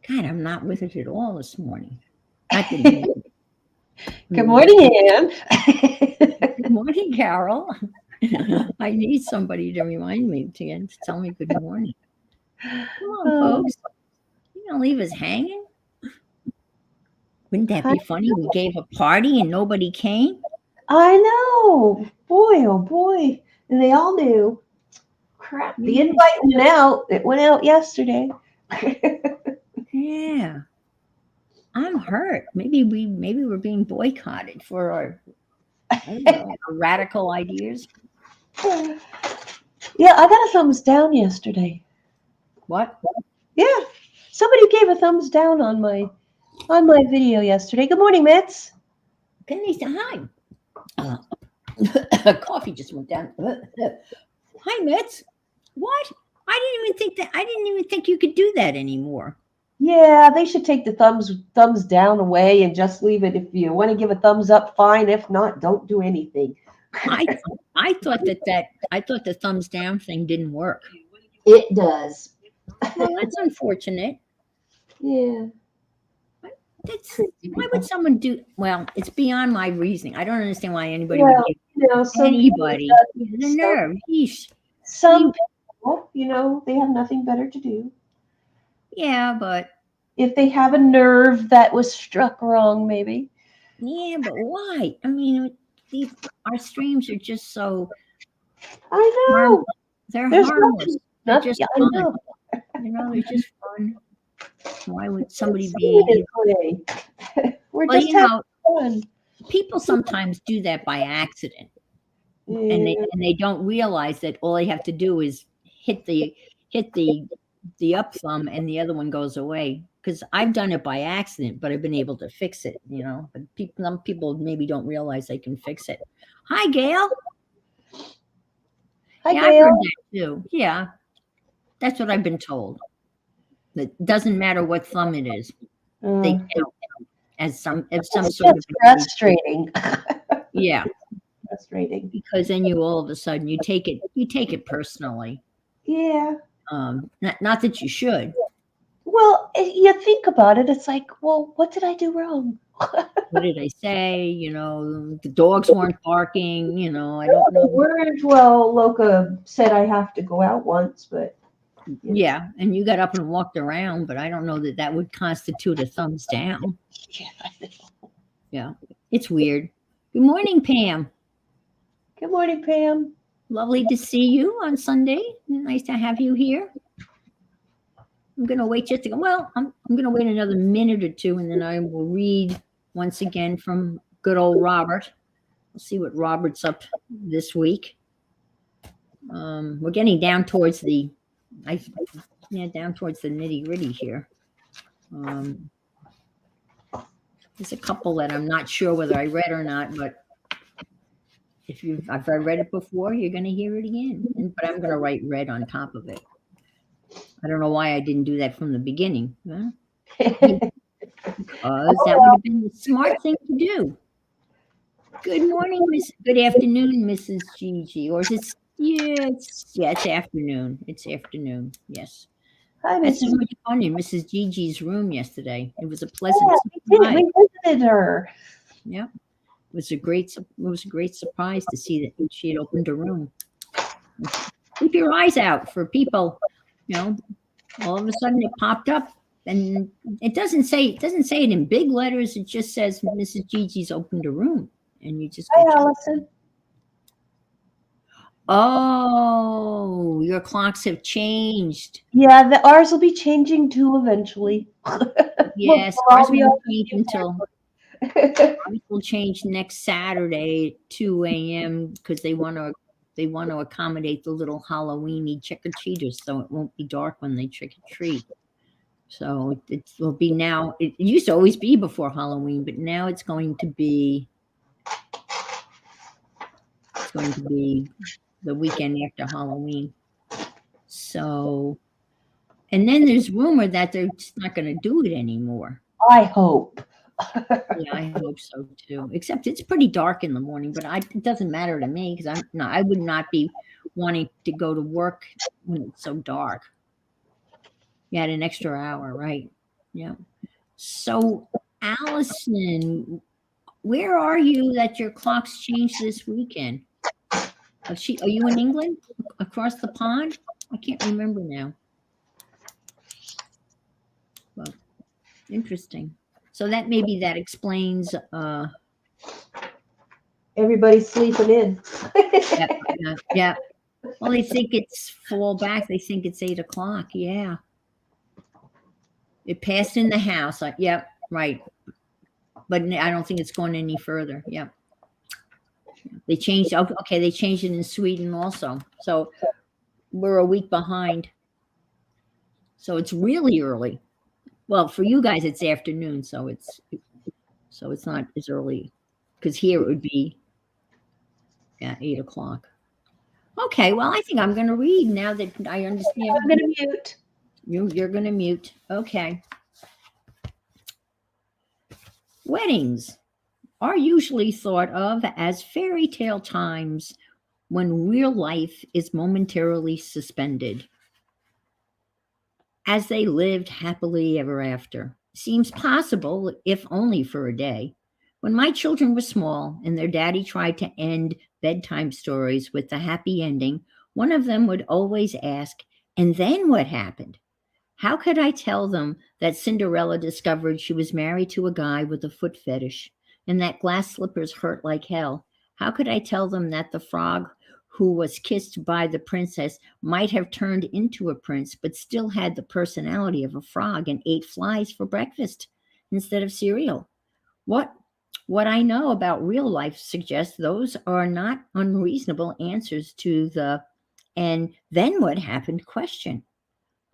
God, I'm not with it at all this morning. Not that you Good really. morning, Anne. Good morning, Carol. I need somebody to remind me to tell me good morning. Come on, Oh, folks. You don't leave us hanging. Wouldn't that hi. be funny? We gave a party and nobody came. I know. Boy, oh boy. And they all knew. Crap. The Yeah, invite went out. It went out yesterday. yeah. I'm hurt. Maybe we're being boycotted for our, I don't know, our radical ideas. Yeah, I got a thumbs down yesterday. What? Yeah. Somebody gave a thumbs down on my video yesterday. Good morning, Mitz. Can they say hi? Uh, coffee just went down. Hi, Mitz. What? I didn't even think you could do that anymore. Yeah, they should take the thumbs down away and just leave it. If you want to give a thumbs up, fine. If not, don't do anything. I I thought I thought the thumbs down thing didn't work. It does. Well, that's unfortunate. Yeah. That's Crazy why would people. someone do? Well, it's beyond my reasoning. I don't understand why anybody would Well, give some people anybody the some nerve. Yeesh. some You, people, they have nothing better to do. yeah, but If they have a nerve that was struck wrong, maybe. yeah, but why? I mean, these our streams are just so I harm. know. They're There's harmless. They're nothing. just Yeah, I fun. know. They're just fun. Why would somebody It's be? limited today. We're Well, just you having know, fun. people sometimes do that by accident, and Yeah. they don't realize that all they have to do is hit the up thumb, and the other one goes away. Because I've done it by accident, but I've been able to fix it. But some people maybe don't realize they can fix it. Hi, Gail. Hi, Yeah, I've heard Gail. that too. Yeah, that's what I've been told. It doesn't matter what thumb it is; they Uh, count as some it's sort of just frustrating. yeah. Frustrating. Because then you all of a sudden you take it personally. Yeah. Not that you should. Well, you think about it, it's like, well, what did I do wrong? What did I say? The dogs weren't barking. I Well, don't the know. word, well, Loca said I have to go out once, but you know, Yeah, and you got up and walked around, but I don't know that that would constitute a thumbs down. yeah. Yeah, it's weird. Good morning, Pam. Good morning, Pam. Lovely to see you on Sunday. Nice to have you here. I'm gonna wait just to go. Well, I'm gonna wait another minute or two, and then I will read once again from good old Robert. We'll see what Robert's up this week. We're getting down towards I, yeah, down towards the nitty gritty here. Um, there's a couple that I'm not sure whether I read or not, but if I read it before, you're going to hear it again. But I'm going to write red on top of it. I don't know why I didn't do that from the beginning. Well, because that would have been the smart thing to do. Good morning, Miss. Good afternoon, Mrs. Gigi. Or is it? It's afternoon. It's afternoon. Yes. Hi, I had so Mrs. much fun in Mrs. Gigi's room yesterday. It was a pleasant Yeah, we did. surprise. We visited her. Yeah, it was a great surprise to see that she had opened a room. Keep your eyes out for people. You know, all of a sudden it popped up, and it doesn't say it in big letters. It just says Mrs. Gigi's opened a room, and you just go Hi, check. Allison. Oh, your clocks have changed. Yeah, ours will be changing too eventually. we'll Yes, all ours be won't on change until the ours will change next Saturday at 2 a.m. because they want to accommodate the little Halloweeny trick or treaters, so it won't be dark when they trick or treat. So it will be now. It used to always be before Halloween, but now it's going to be the weekend after Halloween. So, and then there's rumor that they're just not going to do it anymore. I hope. Yeah, I hope so too. Except it's pretty dark in the morning, but it doesn't matter to me because I would not be wanting to go to work when it's so dark. You had an extra hour, right? Yeah. So, Allison, where are you that your clocks changed this weekend? Are you in England across the pond? I can't remember now. Well, interesting. So that explains. Everybody's sleeping in. Yeah, yeah, yeah. Well, they think it's fall back. They think it's 8 o'clock. Yeah, it passed in the house. Yeah, right. But I don't think it's going any further. Yeah, they changed. Okay, they changed it in Sweden also. So we're a week behind. So it's really early. Well, for you guys, it's afternoon, so it's not as early because here it would be 8 o'clock. Okay, well, I think I'm going to read now that I understand. I'm gonna mute. You're going to mute. Okay. Weddings are usually thought of as fairy tale times when real life is momentarily suspended. As they lived happily ever after. Seems possible, if only for a day. When my children were small and their daddy tried to end bedtime stories with the happy ending, one of them would always ask, "And then what happened?" How could I tell them that Cinderella discovered she was married to a guy with a foot fetish and that glass slippers hurt like hell? How could I tell them that the frog who was kissed by the princess might have turned into a prince but still had the personality of a frog and ate flies for breakfast instead of cereal? What what I know about real life suggests those are not unreasonable answers to the "and then what happened" question.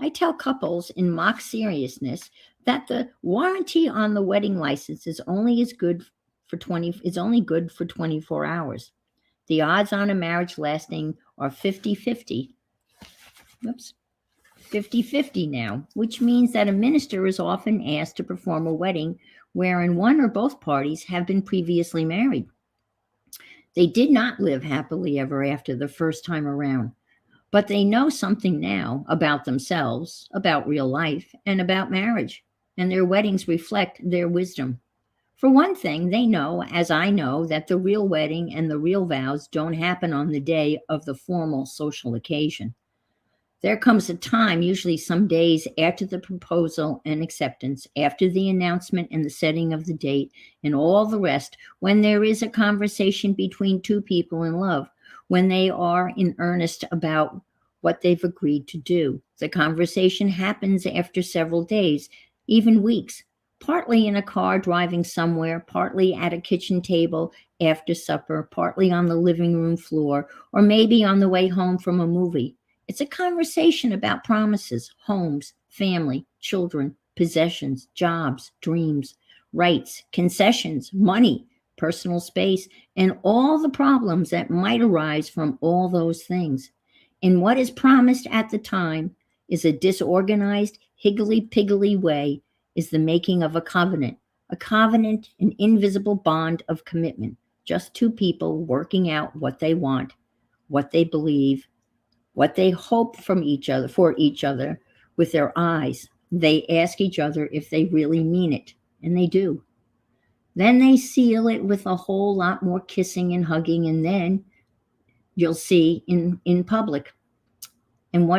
I tell couples in mock seriousness that the warranty on the wedding license is only good for 24 hours. The odds on a marriage lasting are 50-50. Whoops. 50-50 now, which means that a minister is often asked to perform a wedding wherein one or both parties have been previously married. They did not live happily ever after the first time around. But they know something now about themselves, about real life, and about marriage, and their weddings reflect their wisdom. For one thing, they know, as I know, that the real wedding and the real vows don't happen on the day of the formal social occasion. There comes a time, usually some days after the proposal and acceptance, after the announcement and the setting of the date, and all the rest, when there is a conversation between two people in love, when they are in earnest about what they've agreed to do. The conversation happens after several days, even weeks, partly in a car driving somewhere, partly at a kitchen table after supper, partly on the living room floor, or maybe on the way home from a movie. It's a conversation about promises, homes, family, children, possessions, jobs, dreams, rights, concessions, money, personal space, and all the problems that might arise from all those things. And what is promised at the time is a disorganized, higgly-piggly way, is the making of a covenant, an invisible bond of commitment, just two people working out what they want, what they believe, what they hope from each other with their eyes. They ask each other if they really mean it, and they do. Then they seal it with a whole lot more kissing and hugging, and then you'll see in public. And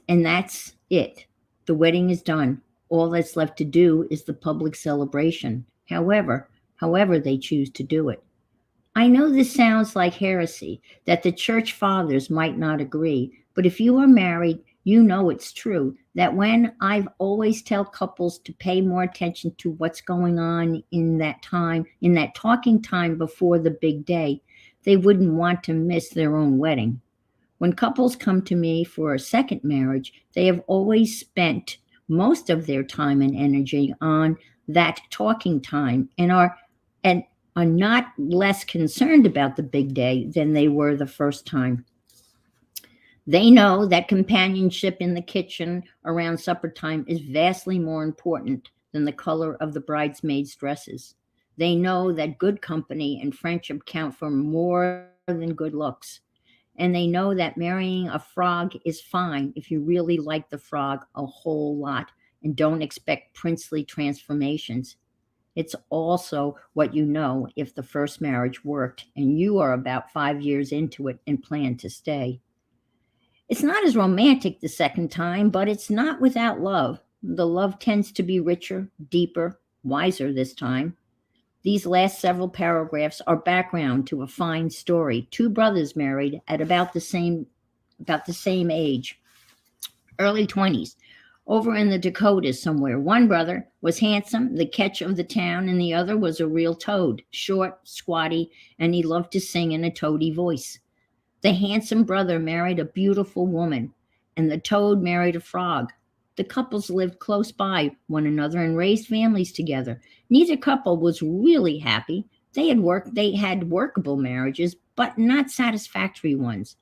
that's it. The wedding is done. All that's left to do is the public celebration. However they choose to do it. I know this sounds like heresy, that the church fathers might not agree, but if you are married, you know it's true that when I've always tell couples to pay more attention to what's going on in that time, in that talking time before the big day, they wouldn't want to miss their own wedding. When couples come to me for a second marriage, they have always spent most of their time and energy on that talking time and are not less concerned about the big day than they were the first time. They know that companionship in the kitchen around supper time is vastly more important than the color of the bridesmaids' dresses. They know that good company and friendship count for more than good looks. And they know that marrying a frog is fine if you really like the frog a whole lot. and don't expect princely transformations. It's also what you know if the first marriage worked and you are about 5 years into it and plan to stay. It's not as romantic the second time, but it's not without love. The love tends to be richer, deeper, wiser this time. These last several paragraphs are background to a fine story. Two brothers married at about the same age, early 20s, over in the Dakotas somewhere. One brother was handsome, the catch of the town, and the other was a real toad, short, squatty, and he loved to sing in a toady voice. The handsome brother married a beautiful woman, and the toad married a frog. The couples lived close by one another and raised families together. Neither couple was really happy. They had workable marriages, but not satisfactory ones.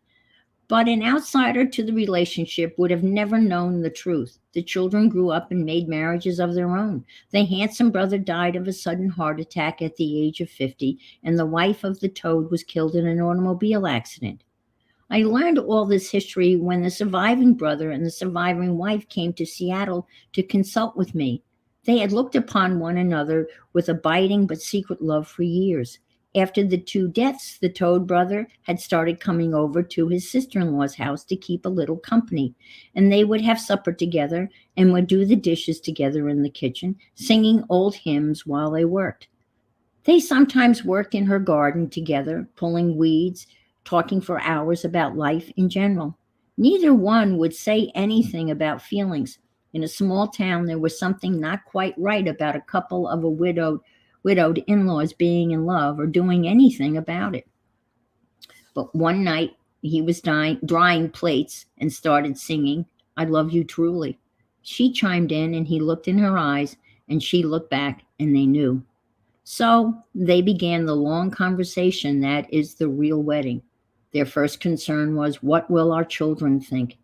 But an outsider to the relationship would have never known the truth. The children grew up and made marriages of their own. The handsome brother died of a sudden heart attack at the age of 50, and the wife of the toad was killed in an automobile accident. I learned all this history when the surviving brother and the surviving wife came to Seattle to consult with me. They had looked upon one another with abiding but secret love for years. After the two deaths, the Toad brother had started coming over to his sister-in-law's house to keep a little company, and they would have supper together and would do the dishes together in the kitchen, singing old hymns while they worked. They sometimes worked in her garden together, pulling weeds, talking for hours about life in general. Neither one would say anything about feelings. In a small town, there was something not quite right about a couple of widowed in-laws being in love or doing anything about it. But one night, he was drying plates and started singing, "I love you truly." She chimed in and he looked in her eyes and she looked back and they knew. So they began the long conversation that is the real wedding. Their first concern was, what will our children think?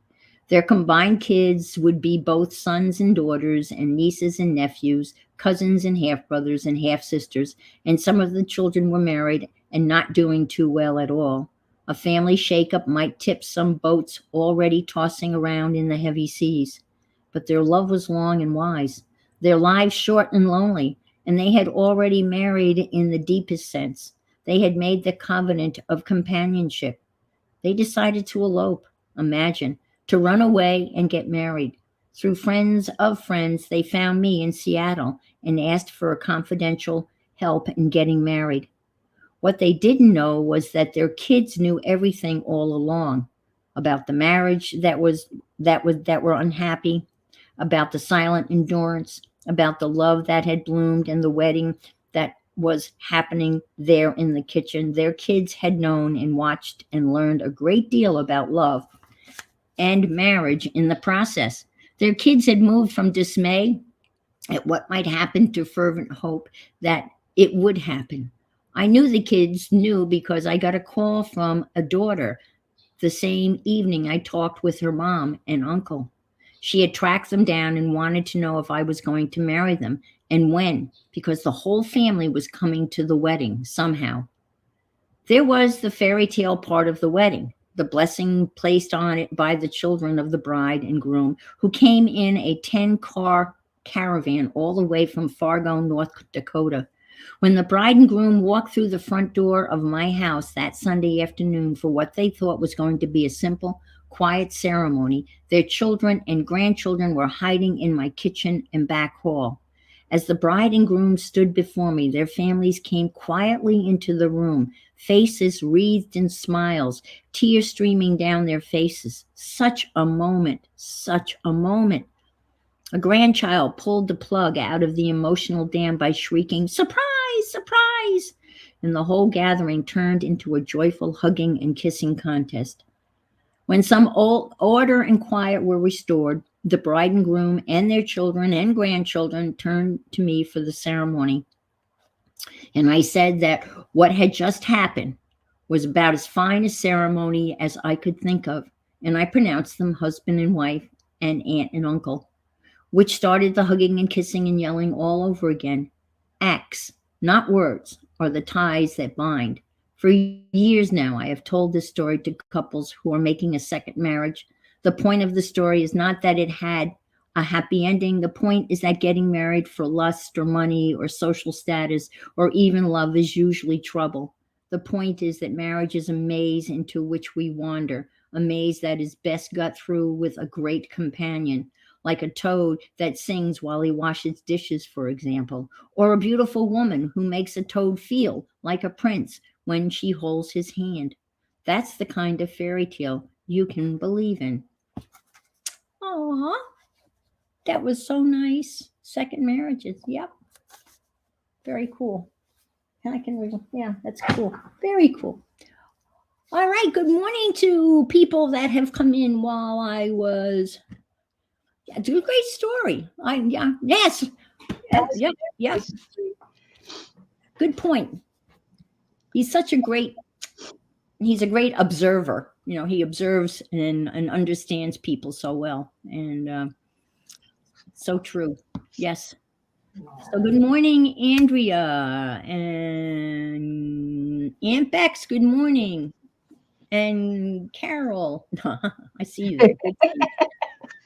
Their combined kids would be both sons and daughters and nieces and nephews, cousins and half-brothers and half-sisters, and some of the children were married and not doing too well at all. A family shakeup might tip some boats already tossing around in the heavy seas. But their love was long and wise, their lives short and lonely, and they had already married in the deepest sense. They had made the covenant of companionship. They decided to elope, imagine, to run away and get married. Through friends of friends, they found me in Seattle and asked for a confidential help in getting married. What they didn't know was that their kids knew everything all along about the marriage that were unhappy, about the silent endurance, about the love that had bloomed and the wedding that was happening there in the kitchen. Their kids had known and watched and learned a great deal about love and marriage in the process. Their kids had moved from dismay at what might happen to fervent hope that it would happen. I knew the kids knew because I got a call from a daughter the same evening I talked with her mom and uncle. She had tracked them down and wanted to know if I was going to marry them and when, because the whole family was coming to the wedding somehow. There was the fairy tale part of the wedding, the blessing placed on it by the children of the bride and groom, who came in a 10-car caravan all the way from Fargo, North Dakota. When the bride and groom walked through the front door of my house that Sunday afternoon for what they thought was going to be a simple, quiet ceremony, their children and grandchildren were hiding in my kitchen and back hall. As the bride and groom stood before me, their families came quietly into the room, faces wreathed in smiles, tears streaming down their faces. Such a moment, such a moment. A grandchild pulled the plug out of the emotional dam by shrieking, "Surprise, surprise!" And the whole gathering turned into a joyful hugging and kissing contest. When some order and quiet were restored, the bride and groom and their children and grandchildren turned to me for the ceremony. And I said that what had just happened was about as fine a ceremony as I could think of. And I pronounced them husband and wife and aunt and uncle, which started the hugging and kissing and yelling all over again. Acts, not words, are the ties that bind. For years now, I have told this story to couples who are making a second marriage. The point of the story is not that a happy ending. The point is that getting married for lust or money or social status or even love is usually trouble. The point is that marriage is a maze into which we wander, a maze that is best got through with a great companion, like a toad that sings while he washes dishes, for example, or a beautiful woman who makes a toad feel like a prince when she holds his hand. That's the kind of fairy tale you can believe in. Aww, that was so nice. Second marriages. Yep. Very cool. Yeah, that's cool. Very cool. All right. Good morning to people that have come in while I was. Yeah, it's a great story. Yes. Yep. Good point. He's a great observer. He observes and understands people so well. And so true. Yes. So good morning, Andrea and Aunt Bex. Good morning. And Carol. I see you there. Good to see you.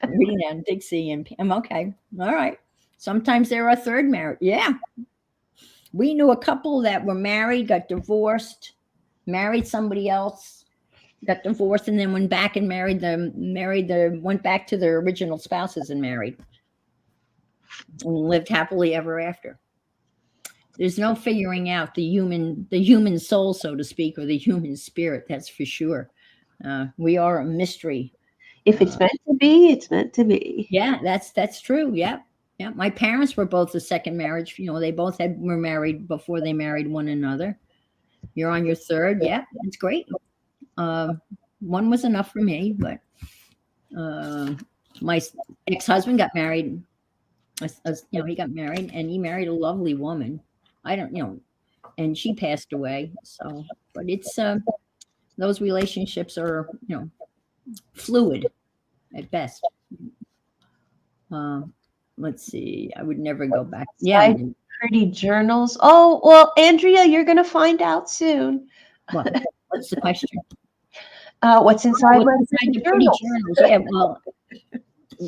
I'm reading down Dixie and Pam. Okay. All right. Sometimes they're a third marriage. Yeah. We knew a couple that were married, got divorced, married somebody else, got divorced, and then went back and went back to their original spouses and married. And lived happily ever after. There's no figuring out the human soul, so to speak, or the human spirit. That's for sure. We are a mystery. If it's meant to be, it's meant to be. Yeah, that's true. Yeah. My parents were both a second marriage. They both were married before they married one another. You're on your third. Yeah, that's great. One was enough for me, but my ex-husband got married. He got married, and he married a lovely woman. And she passed away. So, but it's those relationships are fluid at best. Let's see. I would never go back. Yeah. Pretty journals. Oh, well, Andrea, you're going to find out soon. What's the question? What's inside my the pretty journals? Yeah. Well,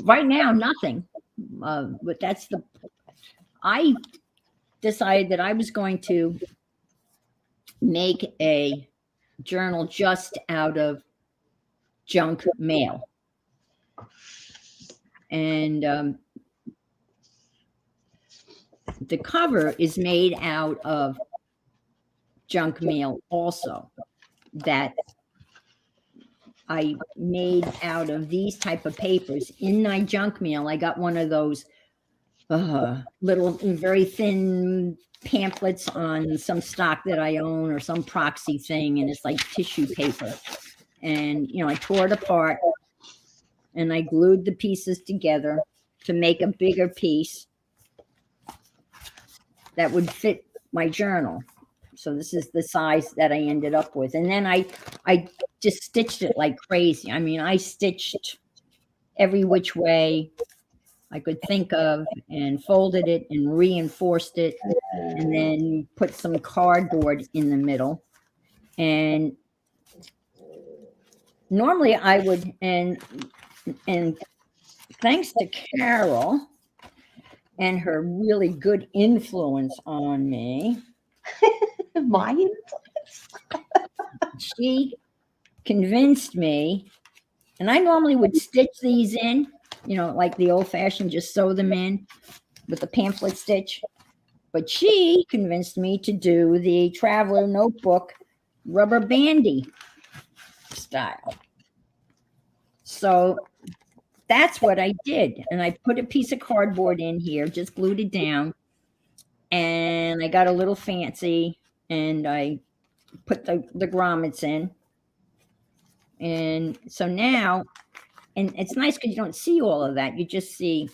right now, nothing. But I decided that I was going to make a journal just out of junk mail. And the cover is made out of junk mail also, that I made out of these type of papers. In my junk mail, I got one of those little very thin pamphlets on some stock that I own or some proxy thing, and it's like tissue paper. And I tore it apart and I glued the pieces together to make a bigger piece that would fit my journal. So this is the size that I ended up with. And then I just stitched it like crazy. I mean, I stitched every which way I could think of and folded it and reinforced it, and then put some cardboard in the middle. And normally I would, and thanks to Carol and her really good influence on me, my influence, she convinced me, and I normally would stitch these in, like the old fashioned, just sew them in with the pamphlet stitch. But she convinced me to do the traveler notebook rubber bandy style. So that's what I did. And I put a piece of cardboard in here, just glued it down. And I got a little fancy and I put the grommets in. And so now, and it's nice because you don't see all of that. You just see.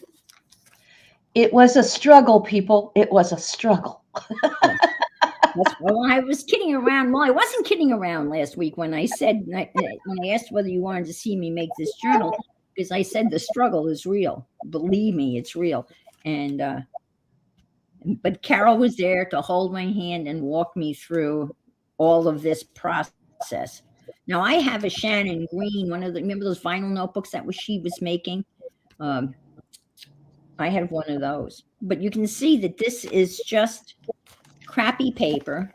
It was a struggle, people. It was a struggle. Well, I was kidding around. Well, I wasn't kidding around last week when I said, when I asked whether you wanted to see me make this journal, because I said the struggle is real. Believe me, it's real. And, but Carol was there to hold my hand and walk me through all of this process. Now I have a Shannon Green, remember those vinyl notebooks that she was making? I had one of those. But you can see that this is just crappy paper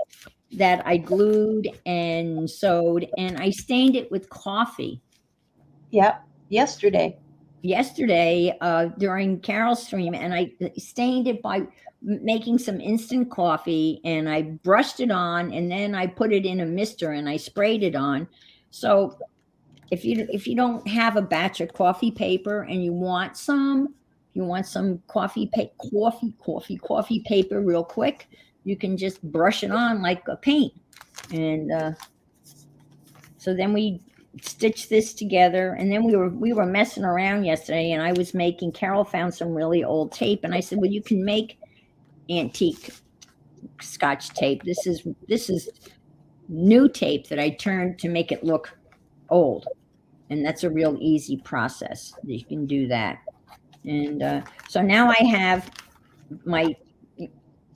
that I glued and sewed, and I stained it with coffee Yep. Yesterday. yesterday during Carol's stream, and I stained it by making some instant coffee, and I brushed it on, and then I put it in a mister and I sprayed it on. So if you don't have a batch of coffee paper and you want some coffee paper real quick, you can just brush it on like a paint. And so then we stitched this together, and then we were messing around yesterday, and I was making, Carol found some really old tape, and I said, well, you can make antique Scotch tape. This is new tape that I turned to make it look old, and that's a real easy process. You can do that. And so now I have my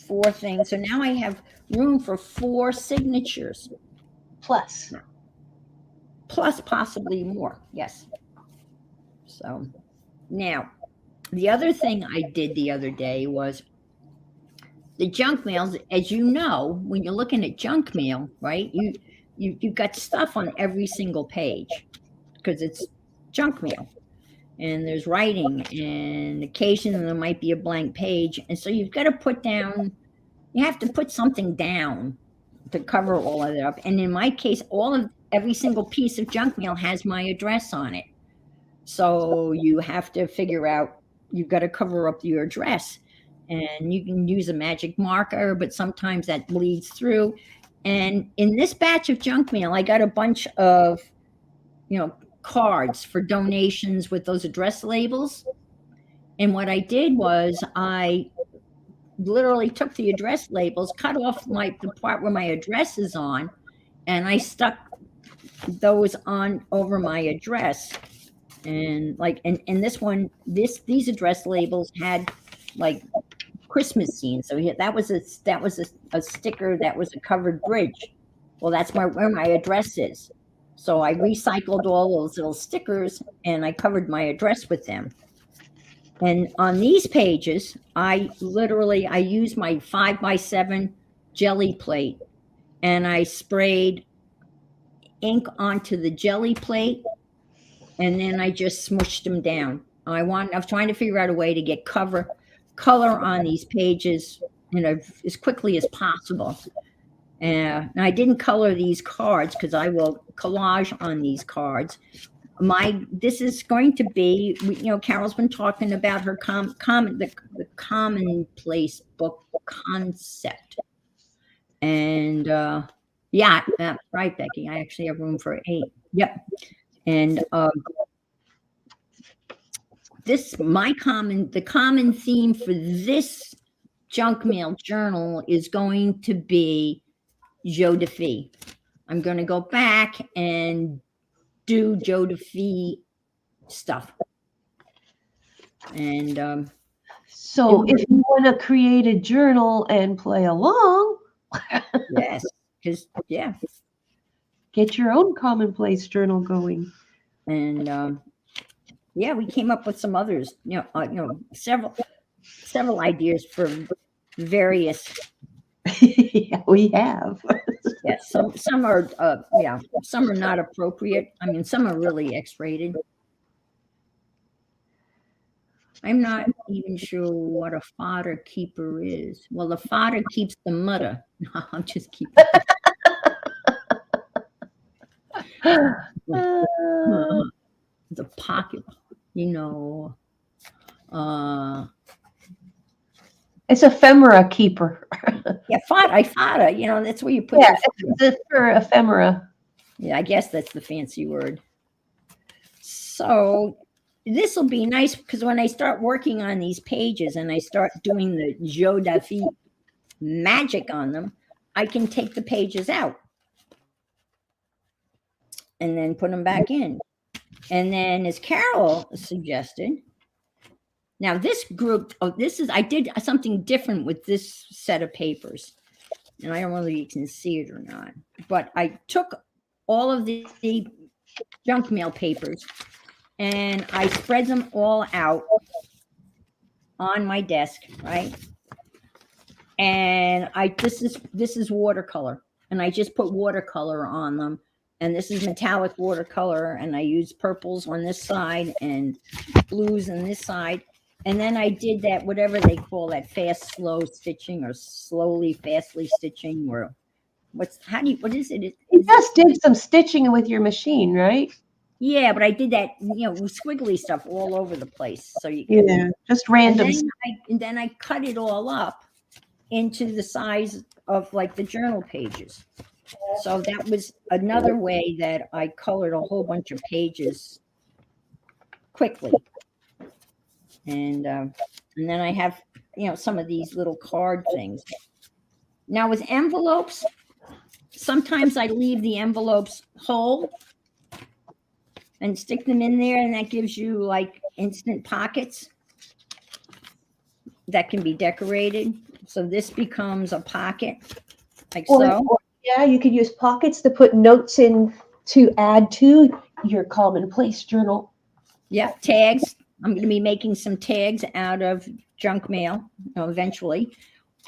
4 things. So now I have room for 4 signatures, Plus. plus possibly more. Yes. So now the other thing I did the other day was the junk mails. As you know, when you're looking at junk mail, right, you've got stuff on every single page because it's junk mail, and there's writing, and occasionally there might be a blank page, and so you've got to you have to put something down to cover all of it up. And in my case, every single piece of junk mail has my address on it. So you have to figure out, you've got to cover up your address, and you can use a magic marker, but sometimes that bleeds through. And in this batch of junk mail, I got a bunch of, cards for donations with those address labels. And what I did was I literally took the address labels, cut off the part where my address is on, and I stuck those on over my address. And and this one, these address labels had like Christmas scenes. So that was a sticker that was a covered bridge. Well, that's where my address is. So I recycled all those little stickers and I covered my address with them. And on these pages, I used my 5x7 jelly plate, and I sprayed ink onto the jelly plate, and then I just smushed them down. I was trying to figure out a way to get color on these pages, as quickly as possible. And I didn't color these cards because I will collage on these cards. This is going to be, Carol's been talking about her the commonplace book concept. And yeah, that's right, Becky. I actually have room for 8. Yep. And the common theme for this junk mail journal is going to be Joe DeFee. I'm going to go back and do Joe DeFee stuff. And so if you want to create a journal and play along, yes, because get your own commonplace journal going. And yeah, we came up with some others, several ideas for various. Yeah, we have. Yes, some are some are not appropriate. I mean, some are really X-rated. I'm not even sure what a fodder keeper is. Well, the fodder keeps the mutter. No, I'm just kidding. The pocket, it's ephemera keeper. Yeah, fodder. That's where you put. Yeah, it's for ephemera. Yeah, I guess that's the fancy word. So this will be nice because when I start working on these pages and I start doing the Joe DeFee magic on them, I can take the pages out and then put them back in. And then, as Carol suggested, now this group, I did something different with this set of papers. And I don't know if you can see it or not, but I took all of the junk mail papers and I spread them all out on my desk, right? And this is watercolor, and I just put watercolor on them. And this is metallic watercolor, and I use purples on this side and blues on this side. And then I did that, whatever they call that, fast, slow stitching, or slowly, fastly stitching, or what is it? You just did some stitching with your machine, right? Yeah, but I did that, with squiggly stuff all over the place. So you can, Yeah, just and random. then I cut it all up into the size of like the journal pages. So that was another way that I colored a whole bunch of pages quickly. And then I have, some of these little card things. Now with envelopes, sometimes I leave the envelopes whole and stick them in there, and that gives you like instant pockets that can be decorated. So this becomes a pocket, like so. Yeah, you could use pockets to put notes in to add to your commonplace journal. Yep, tags. I'm going to be making some tags out of junk mail, eventually.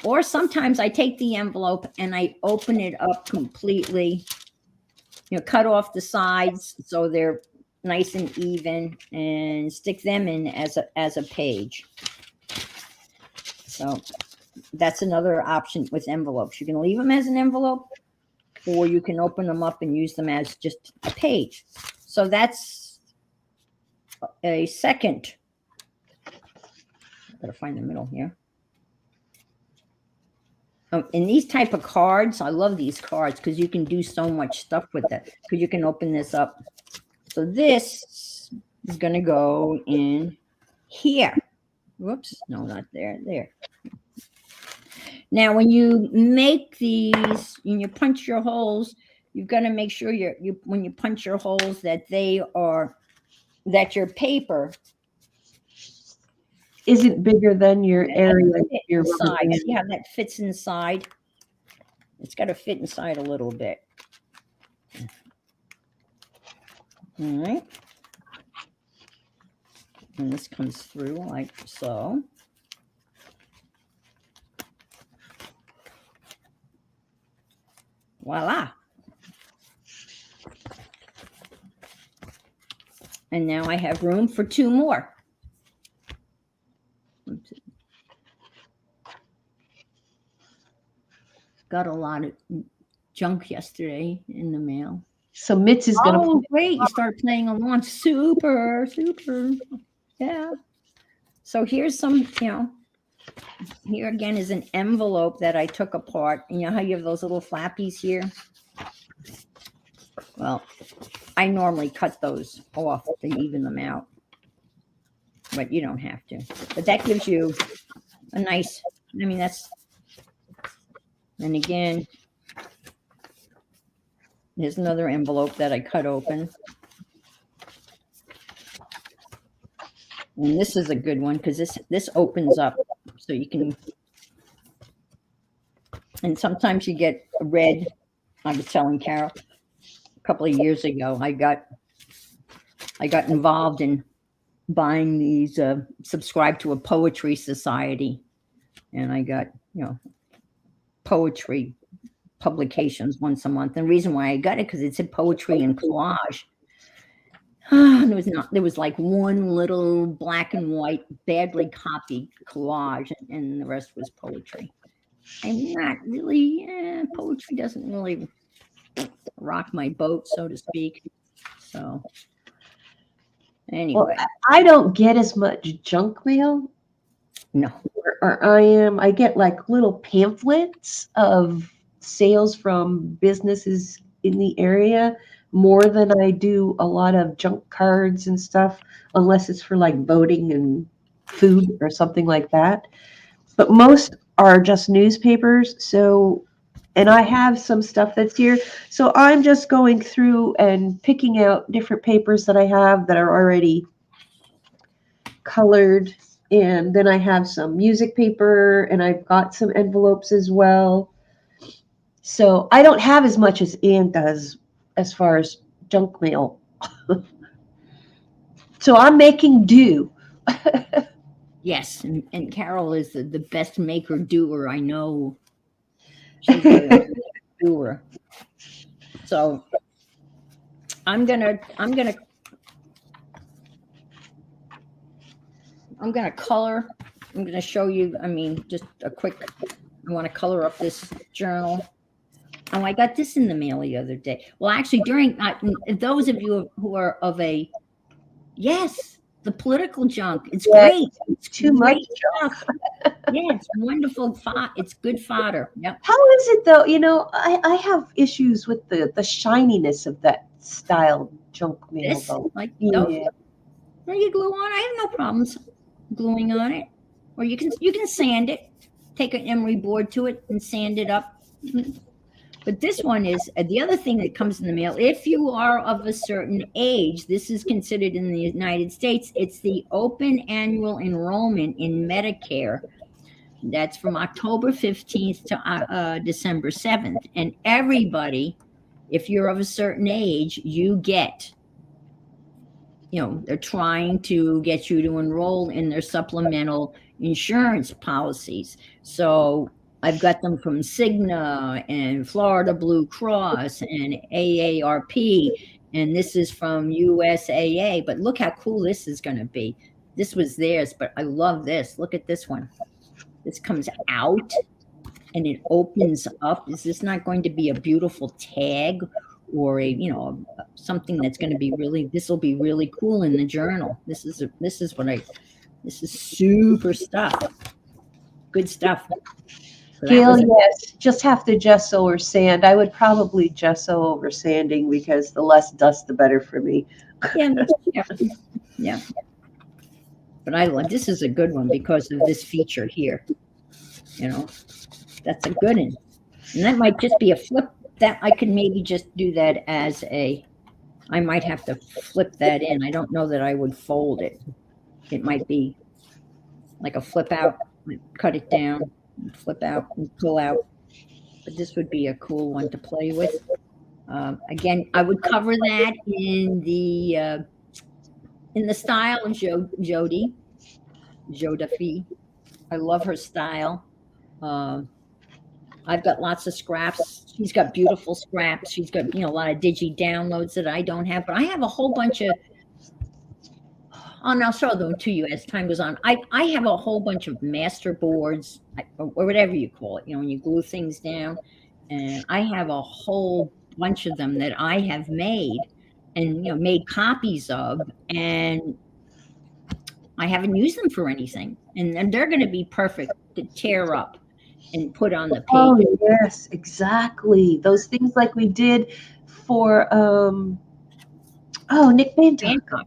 Or sometimes I take the envelope and I open it up completely, cut off the sides so they're nice and even, and stick them in as a page. So that's another option with envelopes. You can leave them as an envelope, or you can open them up and use them as just a page. So that's a second. Gotta find the middle here. In these type of cards, I love these cards because you can do so much stuff with it. Because you can open this up. So this is gonna go in here. Whoops, no, not there. There. Now, when you make these, when you punch your holes, you've got to make sure when you punch your holes that that your paper isn't bigger than your area. Your side. See how that fits inside? It's got to fit inside a little bit. All right. And this comes through like so. Voila. And now I have room for 2 more. Got a lot of junk yesterday in the mail. So Mitz is going to. Oh, great. You start playing along. Super, super. Yeah. So here's some, here again is an envelope that I took apart. And you know how you have those little flappies here? Well, I normally cut those off to even them out. But you don't have to. But that gives you a nice, and again, there's another envelope that I cut open. And this is a good one because this opens up so you can, and sometimes you get red. I was telling Carol a couple of years ago, I got involved in buying these, subscribe to a poetry society, and I got, poetry publications once a month. And the reason why I got it, because it said poetry and collage. There was like one little black and white, badly copied collage, and the rest was poetry. I'm not really, poetry doesn't really rock my boat, so to speak. So anyway. Well, I don't get as much junk mail. No. Or I get like little pamphlets of sales from businesses in the area more than I do a lot of junk cards and stuff, unless it's for like voting and food or something like that. But most are just newspapers. So, and I have some stuff that's here. So I'm just going through and picking out different papers that I have that are already colored. And then I have some music paper, and I've got some envelopes as well. So I don't have as much as Ann does as far as junk mail. So I'm making do. Yes, and Carol is the best maker doer I know. She's a doer. So I'm gonna color. I'm gonna show you. I mean, just a quick. I want to color up this journal. Oh, I got this in the mail the other day. Well, actually, during those of you who are of a yes, the political junk. It's Yeah, great. It's too much great stuff. Yeah, it's wonderful. It's good fodder. Yep. How is it though? I have issues with the shininess of that style junk mail This though. like those. Yeah. There you glue on. I have no problems gluing on it. Or you can sand it. Take an emery board to it and sand it up. But this one is the other thing that comes in the mail. If you are of a certain age, this is considered in the United States. It's the open annual enrollment in Medicare. That's from October 15th to December 7th. And everybody, if you're of a certain age, you get, they're trying to get you to enroll in their supplemental insurance policies. So I've got them from Cigna and Florida Blue Cross and AARP, and this is from USAA. But look how cool this is going to be. This was theirs, but I love this. Look at this one. This comes out and it opens up. Is this not going to be a beautiful tag or something that's going to be this will be really cool in the journal. This is super stuff. Good stuff. So Gail, yes, just have to gesso or sand. I would probably gesso over sanding because the less dust, the better for me. Yeah. But I love this is a good one because of this feature here. That's a good one. And that might just be a flip. That I could maybe just do that as I might have to flip that in. I don't know that I would fold it. It might be like a flip out, cut it down, flip out and pull out. But this would be a cool one to play with. Again, I would cover that in the style of Jody Fee. I love her style. I've got lots of scraps. She's got beautiful scraps. She's got a lot of digi downloads that I don't have, but I have a whole bunch of. And I'll show them to you as time goes on. I have a whole bunch of master boards or whatever you call it. When you glue things down, and I have a whole bunch of them that I have made and made copies of, and I haven't used them for anything, and they're going to be perfect to tear up and put on the page. Oh yes, exactly. Those things like we did for Nick Mantock.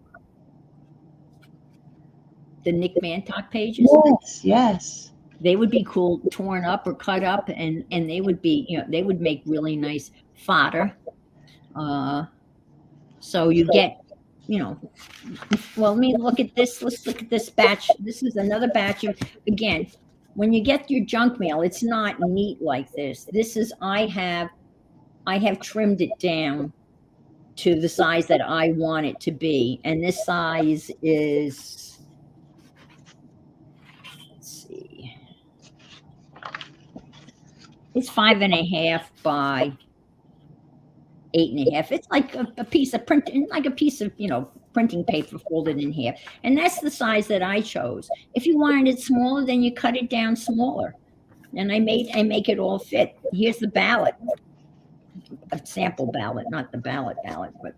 The Nick Mantock pages. Yes. They would be cool, torn up or cut up, and they would be they would make really nice fodder. So you get well, let me look at this. Let's look at this batch. This is another batch of, again, when you get your junk mail, it's not neat like this. This is, I have trimmed it down to the size that I want it to be. And this size is, let's see, it's 5.5 by 8.5. It's like a piece of printing, like a piece of, printing paper folded in half. And that's the size that I chose. If you wanted it smaller, then you cut it down smaller. And I make it all fit. Here's the ballot, a sample ballot, not the ballot, but,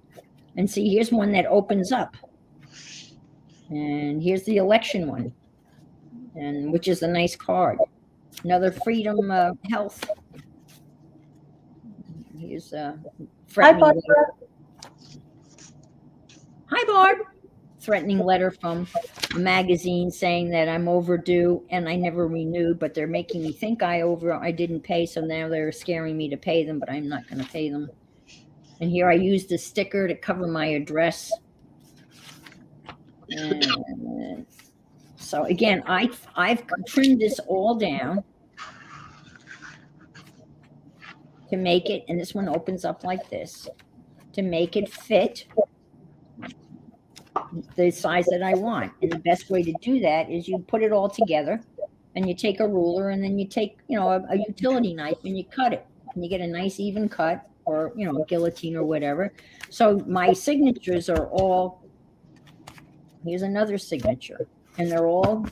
and see, here's one that opens up. And here's the election one, and which is a nice card. Another Freedom Health. Here's Hi, Barb. Hi, Barb. Threatening letter from a magazine saying that I'm overdue and I never renewed, but they're making me think I didn't pay, so now they're scaring me to pay them, but I'm not going to pay them. And here I used a sticker to cover my address. And so again, I've trimmed this all down to make it, and this one opens up like this, to make it fit the size that I want. And the best way to do that is you put it all together and you take a ruler and then you take, a utility knife and you cut it and you get a nice even cut, or, a guillotine or whatever. So my signatures are all, here's another signature, and they're all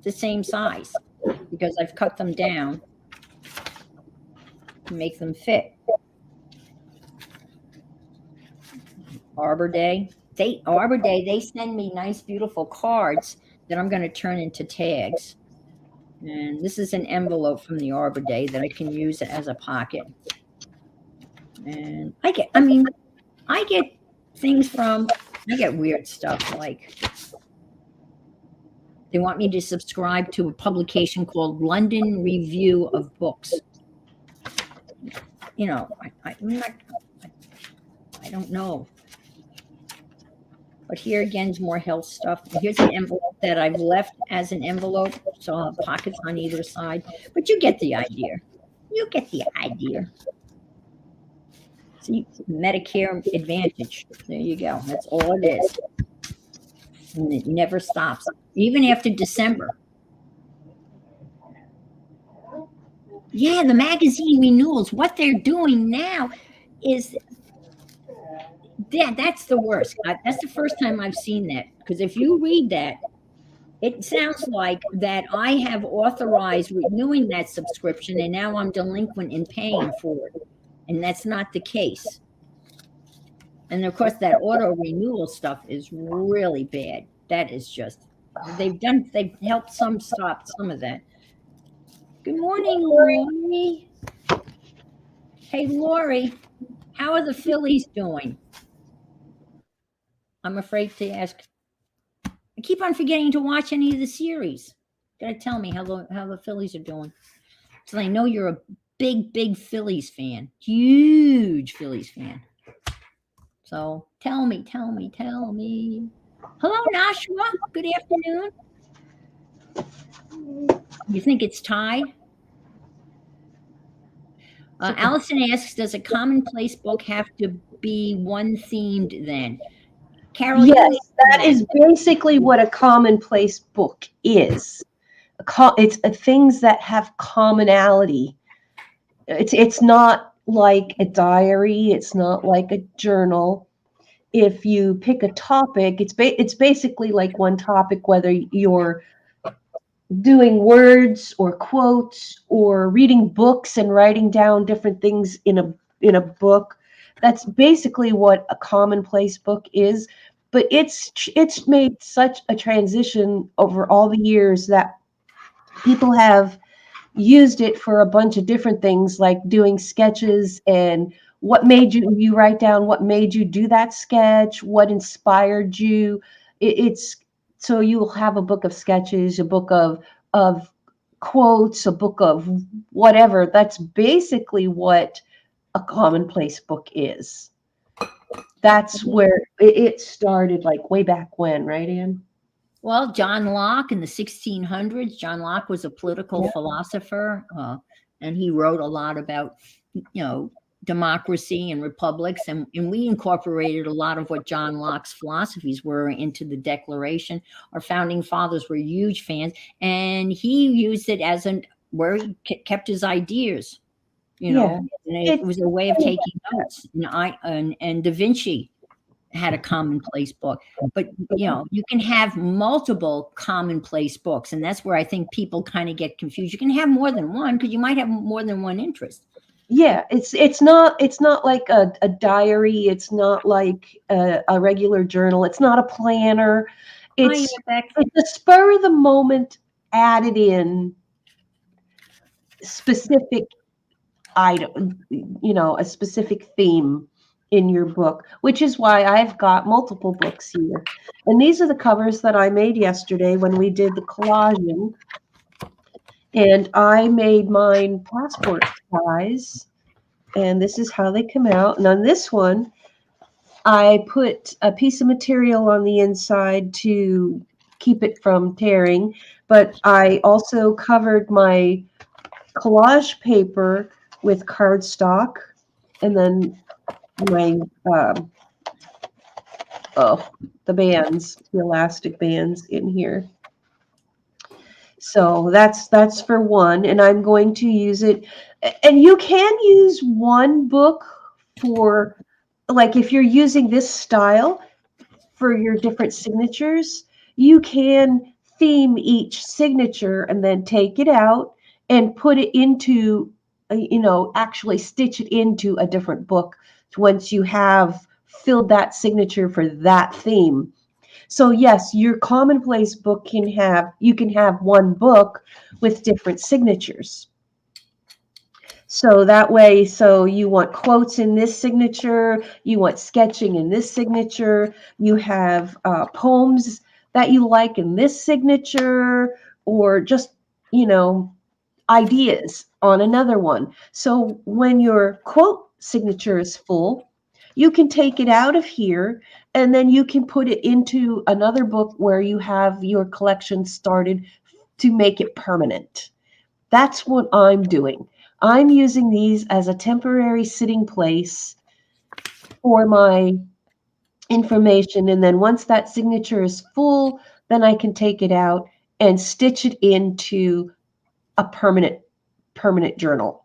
the same size because I've cut them down to make them fit. Arbor Day, they send me nice, beautiful cards that I'm going to turn into tags. And this is an envelope from the Arbor Day that I can use as a pocket. And I get things from, I get weird stuff like they want me to subscribe to a publication called London Review of Books. I don't know. But here again is more health stuff. Here's an envelope that I've left as an envelope, so I'll have pockets on either side. But you get the idea. See, Medicare Advantage. There you go. That's all it is. And it never stops, even after December. Yeah, the magazine renewals. What they're doing now is that's the worst. That's the first time I've seen that. Because if you read that, it sounds like that I have authorized renewing that subscription and now I'm delinquent in paying for it. And that's not the case. And of course, that auto renewal stuff is really bad. That is just, they've helped stop some of that. Good morning, Lori. Hey, Lori, how are the Phillies doing? I'm afraid to ask. I keep on forgetting to watch any of the series. Gotta tell me how the Phillies are doing. So I know you're a big Phillies fan. Huge Phillies fan. So tell me. Hello, Nashua. Good afternoon. You think it's tied? Allison asks, does a commonplace book have to be one themed then? Carol, yes, that is basically what a commonplace book is. It's things that have commonality. It's not like a diary. It's not like a journal. If you pick a topic, it's basically like one topic, whether you're doing words or quotes or reading books and writing down different things in a book. That's basically what a commonplace book is. But it's made such a transition over all the years that people have used it for a bunch of different things, like doing sketches and what made you write down what made you do that sketch, what inspired you. It's so you'll have a book of sketches, a book of quotes, a book of whatever. That's basically what a commonplace book is. That's where it started, like way back when, right, Anne? Well, John Locke in the 1600s. John Locke was a political philosopher, and he wrote a lot about, democracy and republics, and we incorporated a lot of what John Locke's philosophies were into the Declaration. Our founding fathers were huge fans, and he used it as where he kept his ideas. And it was a way of taking notes. And Da Vinci had a commonplace book, but you can have multiple commonplace books, and that's where I think people kind of get confused. You can have more than one because you might have more than one interest. Yeah, it's not like a diary. It's not like a regular journal. It's not a planner. It's a spur of the moment added in specific item, a specific theme in your book, which is why I've got multiple books here. And these are the covers that I made yesterday when we did the collaging. And I made mine passport size. And this is how they come out. And on this one, I put a piece of material on the inside to keep it from tearing. But I also covered my collage paper with cardstock, and then my the bands, the elastic bands in here. So that's for one, and I'm going to use it. And you can use one book for, like, if you're using this style for your different signatures, you can theme each signature and then take it out and put it into, actually stitch it into a different book once you have filled that signature for that theme. So yes, your commonplace book you can have one book with different signatures. So that way, so you want quotes in this signature, you want sketching in this signature, you have poems that you like in this signature, or just, ideas on another one. So when your quote signature is full, you can take it out of here and then you can put it into another book where you have your collection started to make it permanent. That's what I'm doing. I'm using these as a temporary sitting place for my information. And then once that signature is full, then I can take it out and stitch it into a permanent journal.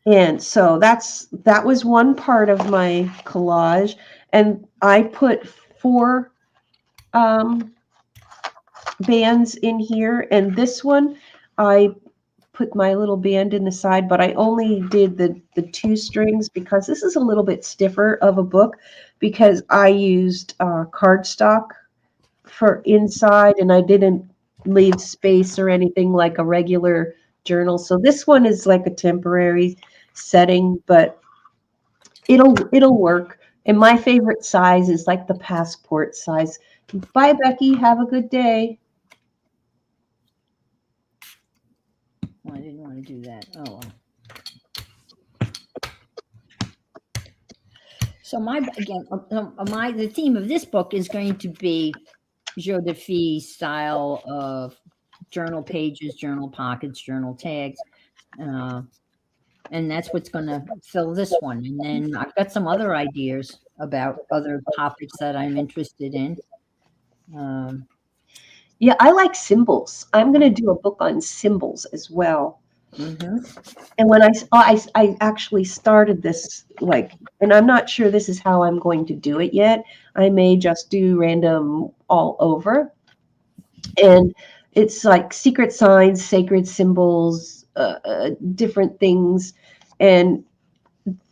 And so that was one part of my collage. And I put 4 bands in here. And this one, I put my little band in the side, but I only did the 2 strings because this is a little bit stiffer of a book, because I used cardstock for inside and I didn't leave space or anything like a regular journal. So this one is like a temporary setting, but it'll work. And my favorite size is like the passport size. Bye, Becky. Have a good day. Well, I didn't want to do that. Oh, well. So the theme of this book is going to be Joe DeFee style of journal pages, journal pockets, journal tags. And that's what's going to fill this one. And then I've got some other ideas about other topics that I'm interested in. Yeah, I like symbols. I'm going to do a book on symbols as well. Mm-hmm. And when I actually started this, and I'm not sure this is how I'm going to do it yet. I may just do random all over. And it's like secret signs, sacred symbols, different things, and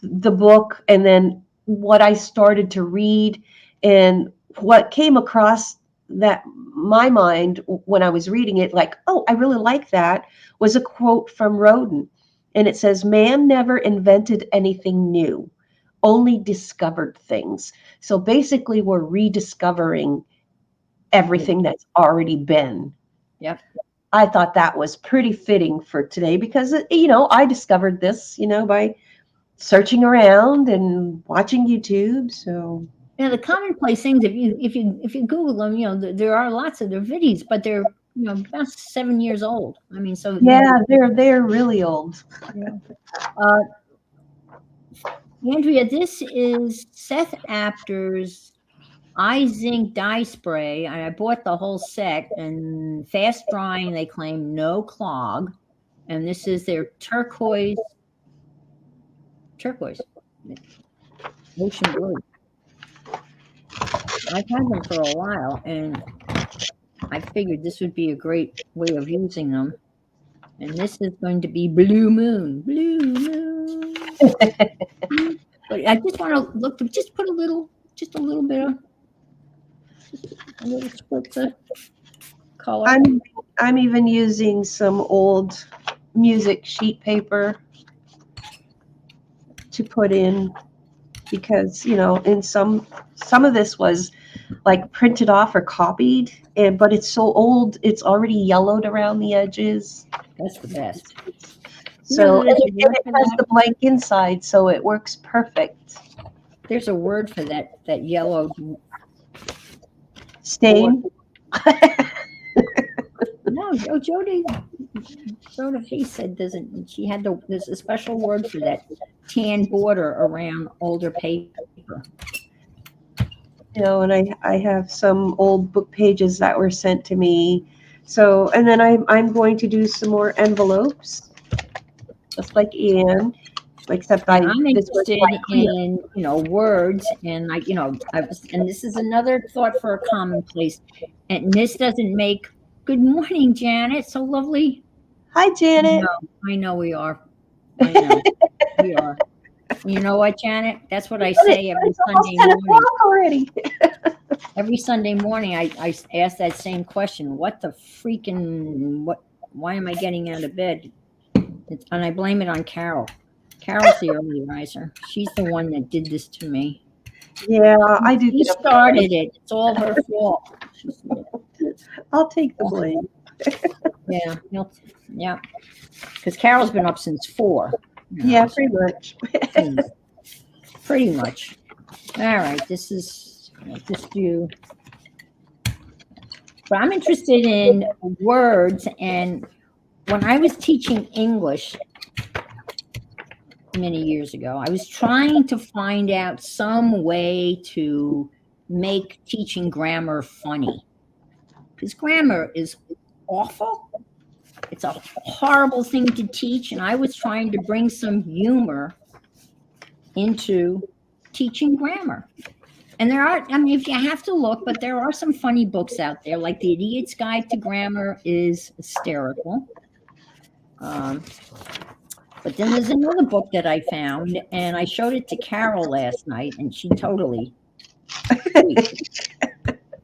the book, and then what I started to read, and what came across that my mind when I was reading it, like, oh, I really like that, was a quote from Rodin. And it says, "Man never invented anything new, only discovered things." So basically, we're rediscovering everything that's already been. Yep. I thought that was pretty fitting for today because, I discovered this, by searching around and watching YouTube. So the commonplace things, if you Google them, there are lots of their videos, but they're about 7 years old. I mean, so yeah, they're really old. Yeah. Andrea, this is Seth Apter's eye zinc dye spray. I bought the whole set, and fast drying. They claim no clog, and this is their turquoise ocean blue. I've had them for a while, and I figured this would be a great way of using them. And this is going to be Blue Moon. But I just want to just put a little bit of a little spritz of color. I'm even using some old music sheet paper to put in, because in some of this was like printed off or copied, but it's so old it's already yellowed around the edges. That's the best. So and it has the blank inside, so it works perfect. There's a word for that yellow stain. No, Jody he said she had there's a special word for that tan border around older paper. And I have some old book pages that were sent to me. So, and then I'm going to do some more envelopes, just like Anne, except And I'm this was interested like clear. in, words, and and this is another thought for a commonplace. And this doesn't make. Good morning, Janet. So lovely. Hi, No, Janet. I know we are. I know we are. You know what, Janet? That's what I But say every it's almost Sunday 10 morning. o'clock already. Every Sunday morning, I ask that same question. What the freaking what? Why am I getting out of bed? And I blame it on Carol. Carol's the early riser. She's the one that did this to me. Yeah, I do She get up early. started it. It's all her fault. I'll take the blame. Yeah, yeah. Because Carol's been up since 4. Yeah, pretty much. Pretty much. All right, this is just you. But I'm interested in words, and when I was teaching English many years ago, I was trying to find out some way to make teaching grammar funny. Because grammar is awful. It's a horrible thing to teach, and I was trying to bring some humor into teaching grammar. And there are, I mean, if you have to look, but there are some funny books out there, like The Idiot's Guide to Grammar is hysterical. But then there's another book that I found, and I showed it to Carol last night, and she totally. It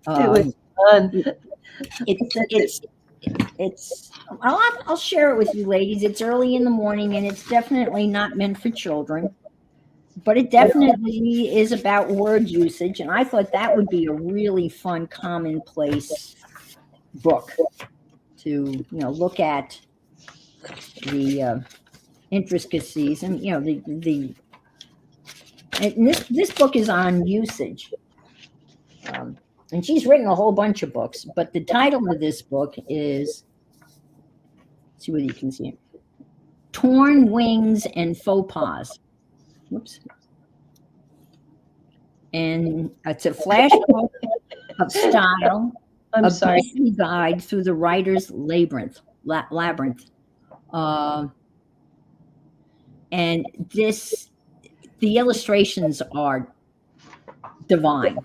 was fun. It's. I'll share it with you, ladies. It's early in the morning, and it's definitely not meant for children. But it definitely is about word usage, and I thought that would be a really fun, commonplace book to look at the intricacies, and the and this book is on usage, and she's written a whole bunch of books. But the title of this book is, let's see whether you can see it, "Torn Wings and Faux Pas." Whoops. And it's a flashbook of style, I'm a sorry. beastly guide through the writer's labyrinth. And the illustrations are divine.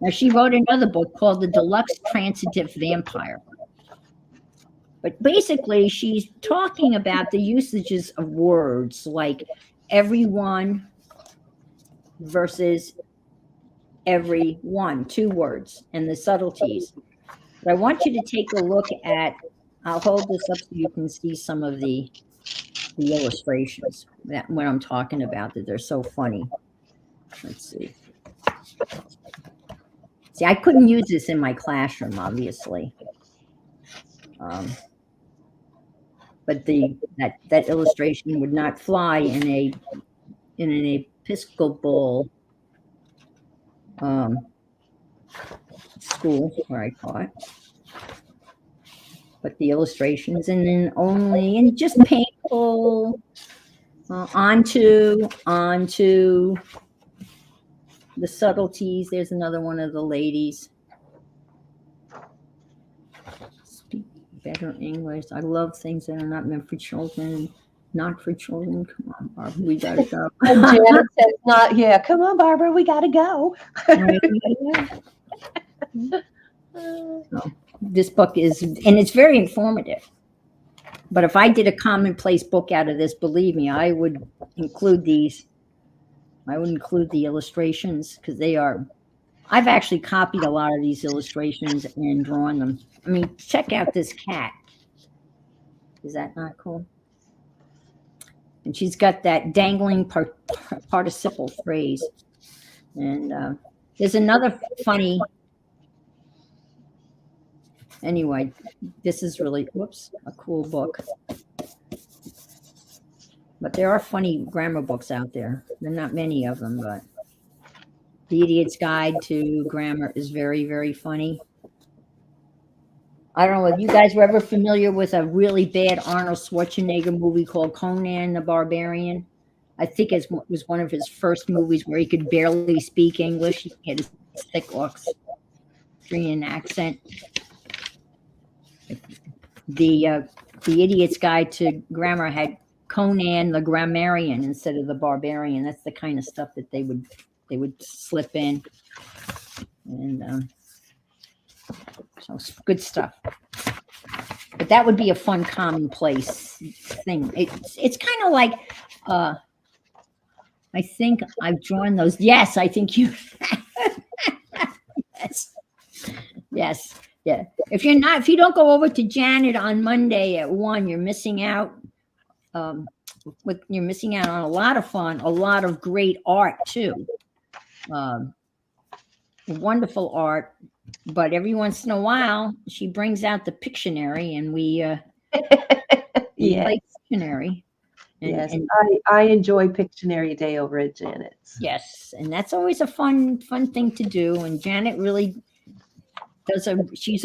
Now, she wrote another book called The Deluxe Transitive Vampire. But basically, she's talking about the usages of words like everyone versus everyone, 2 words, and the subtleties. But I want you to take a look at, I'll hold this up so you can see some of the illustrations that when I'm talking about that they're so funny. Let's see. See, I couldn't use this in my classroom, obviously. But that illustration would not fly in an Episcopal school where I taught. But the illustrations, and then and just painful onto the subtleties. There's another one of the ladies. Speak better English. I love things that are not meant for children. Not for children. Come on, Barbara, we gotta go. And Janet says, "Not yeah. Come on, Barbara, we gotta go." So, this book is, and it's very informative. But if I did a commonplace book out of this, believe me, I would include these. I would include the illustrations because they are. I've actually copied a lot of these illustrations and drawn them. I mean, check out this cat. Is that not cool? And she's got that dangling participle phrase. And there's another funny. Anyway, this is really, a cool book. But there are funny grammar books out there. There are not many of them, but The Idiot's Guide to Grammar is very, very funny. I don't know if you guys were ever familiar with a really bad Arnold Schwarzenegger movie called Conan the Barbarian. I think it was one of his first movies where he could barely speak English. He had his thick Austrian accent. The Idiot's Guide to Grammar had Conan the Grammarian instead of the Barbarian. That's the kind of stuff that they would slip in, and so good stuff. But that would be a fun commonplace thing. It's kind of like, I think I've drawn those. Yes, I think you. Yes. Yeah. If you don't go over to Janet on Monday at 1, you're missing out. You're missing out on a lot of fun, a lot of great art too. Wonderful art. But every once in a while, she brings out the Pictionary, and we play Pictionary. Yes, I enjoy Pictionary Day over at Janet's. Yes, and that's always a fun thing to do. And Janet really does she's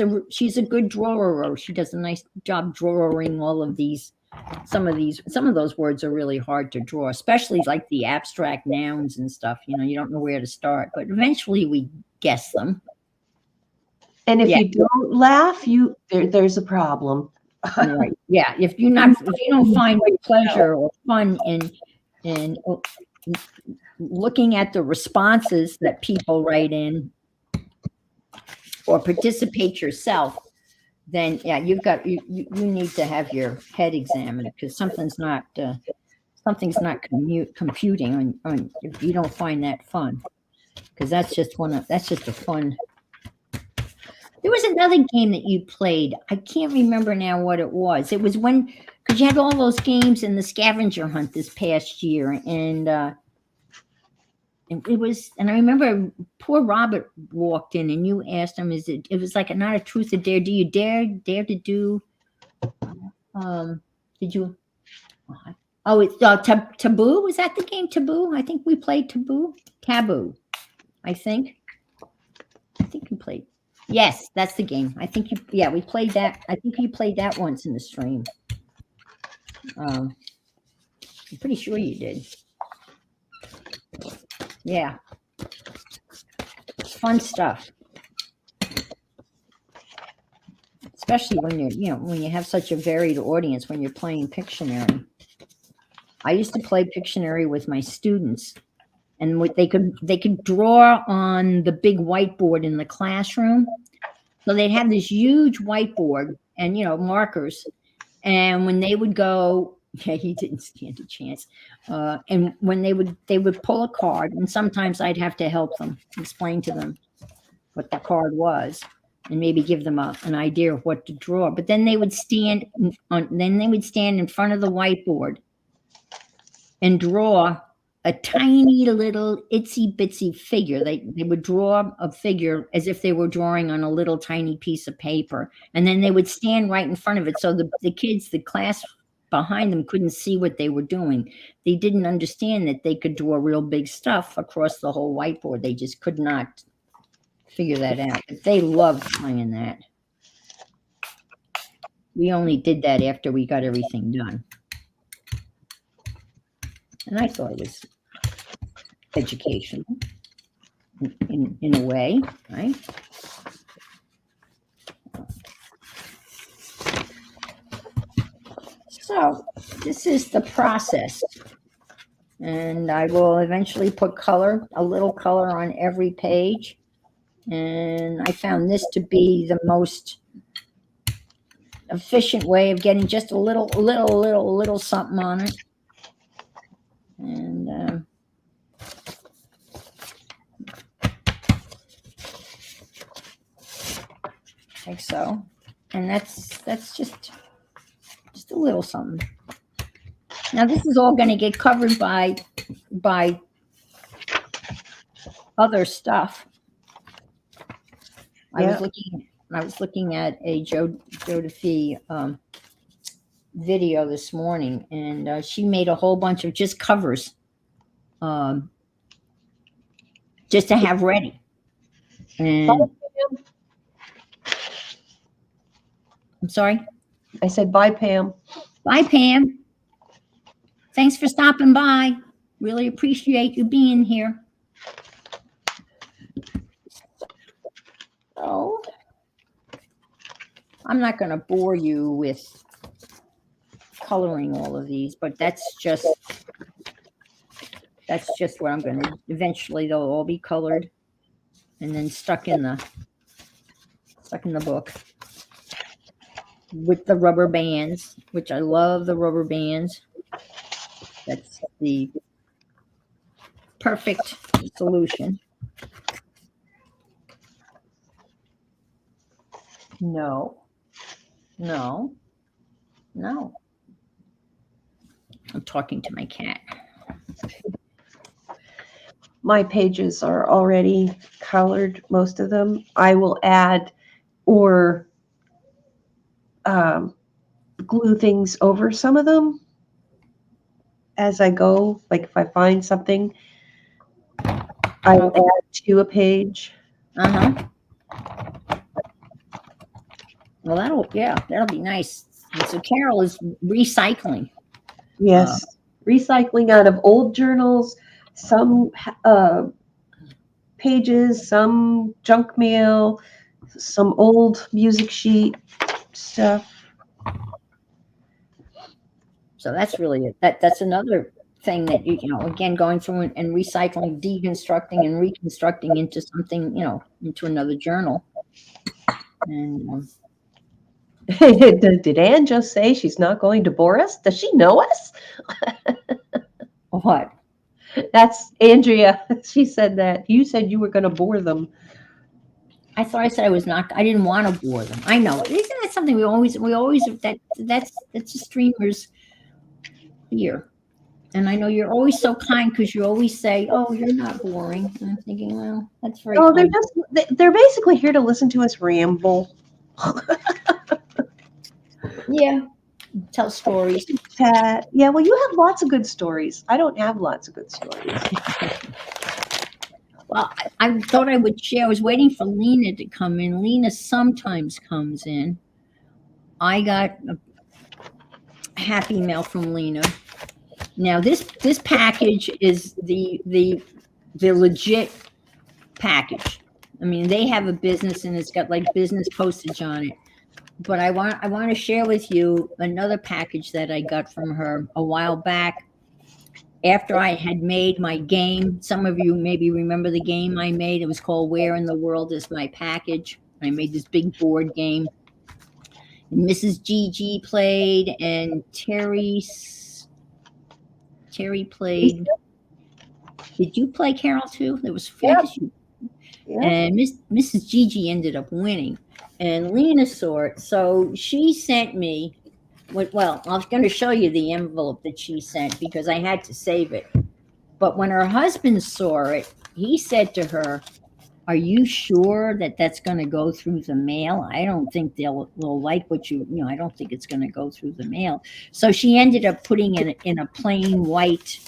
a good drawer. She does a nice job drawing all of these. Some of those words are really hard to draw, especially like the abstract nouns and stuff. You don't know where to start, but eventually we guess them. And if you don't laugh, there's a problem. Right. Yeah. If you don't find pleasure or fun in looking at the responses that people write in, or participate yourself, then you need to have your head examined, because something's not computing on if you don't find that fun, because that's just a fun. There was another game that you played. I can't remember now what it was. It was because you had all those games in the scavenger hunt this past year, and it was. And I remember poor Robert walked in, and you asked him, "It was like not a truth or dare? Do you dare to do? Did you? Oh, it's Taboo. Was that the game Taboo? I think we played Taboo. I think we played. Yes, that's the game. I think we played that. I think you played that once in the stream. I'm pretty sure you did. Yeah. It's fun stuff. Especially when when you have such a varied audience, when you're playing Pictionary. I used to play Pictionary with my students, and they could draw on the big whiteboard in the classroom. So they'd have this huge whiteboard and markers, and when they would go, he didn't stand a chance. And when they would pull a card, and sometimes I'd have to help them explain to them what the card was, and maybe give them an idea of what to draw. But then they would stand in front of the whiteboard and draw a tiny little itsy bitsy figure. They would draw a figure as if they were drawing on a little tiny piece of paper. And then they would stand right in front of it. So the kids, the class behind them, couldn't see what they were doing. They didn't understand that they could draw real big stuff across the whole whiteboard. They just could not figure that out. But they loved playing that. We only did that after we got everything done. And I thought it was educational in a way, right? So this is the process. And I will eventually put a little color on every page. And I found this to be the most efficient way of getting just a little something on it. And like so, and that's just a little something. Now this is all going to get covered by other stuff. I was looking at a Joe DeFee video this morning, and she made a whole bunch of just covers, just to have ready. And I'm sorry? I said bye, Pam. Bye, Pam. Thanks for stopping by. Really appreciate you being here. So I'm not going to bore you with coloring all of these, but that's just what I'm going to. Eventually, they'll all be colored and then stuck in the book with the rubber bands, which I love the rubber bands. That's the perfect solution. No. I'm talking to my cat. My pages are already colored, most of them. I will add or glue things over some of them as I go. Like if I find something, I will add to a page. Well, that'll be nice. And so Carol is recycling. Yes, recycling out of old journals, some pages, some junk mail, some old music sheet stuff. So that's really it. That's another thing that you know, again, going through and recycling, deconstructing and reconstructing into something, you know, into another journal. And Did Anne just say she's not going to bore us? Does she know us? what? That's Andrea. She said that. You said you were going to bore them. I thought I said I was not. I didn't want to bore them. I know. Isn't that something we always that's a streamer's fear. And I know you're always so kind because you always say, "Oh, you're not boring." And I'm thinking, well, that's very. Oh, kind. they're basically here to listen to us ramble. Yeah, tell stories. Chat. Yeah, well, you have lots of good stories. I don't have lots of good stories. Well, I thought I would share. I was waiting for Lena to come in. Lena sometimes comes in. I got a happy mail from Lena. Now this package is the legit package. I mean, they have a business and it's got like business postage on it. But I want to share with you another package that I got from her a while back. After I had made my game, some of you maybe remember the game I made. It was called Where in the World is My Package? I made this big board game. And Mrs. Gigi played, and Terry played. Did you play, Carol, too? There was fantasy. Yeah. And Mrs. Gigi ended up winning. And Lena saw it. So she sent me, well, I was going to show you the envelope that she sent because I had to save it. But when her husband saw it, he said to her, "Are you sure that that's going to go through the mail? I don't think they'll like what I don't think it's going to go through the mail." So she ended up putting it in a plain white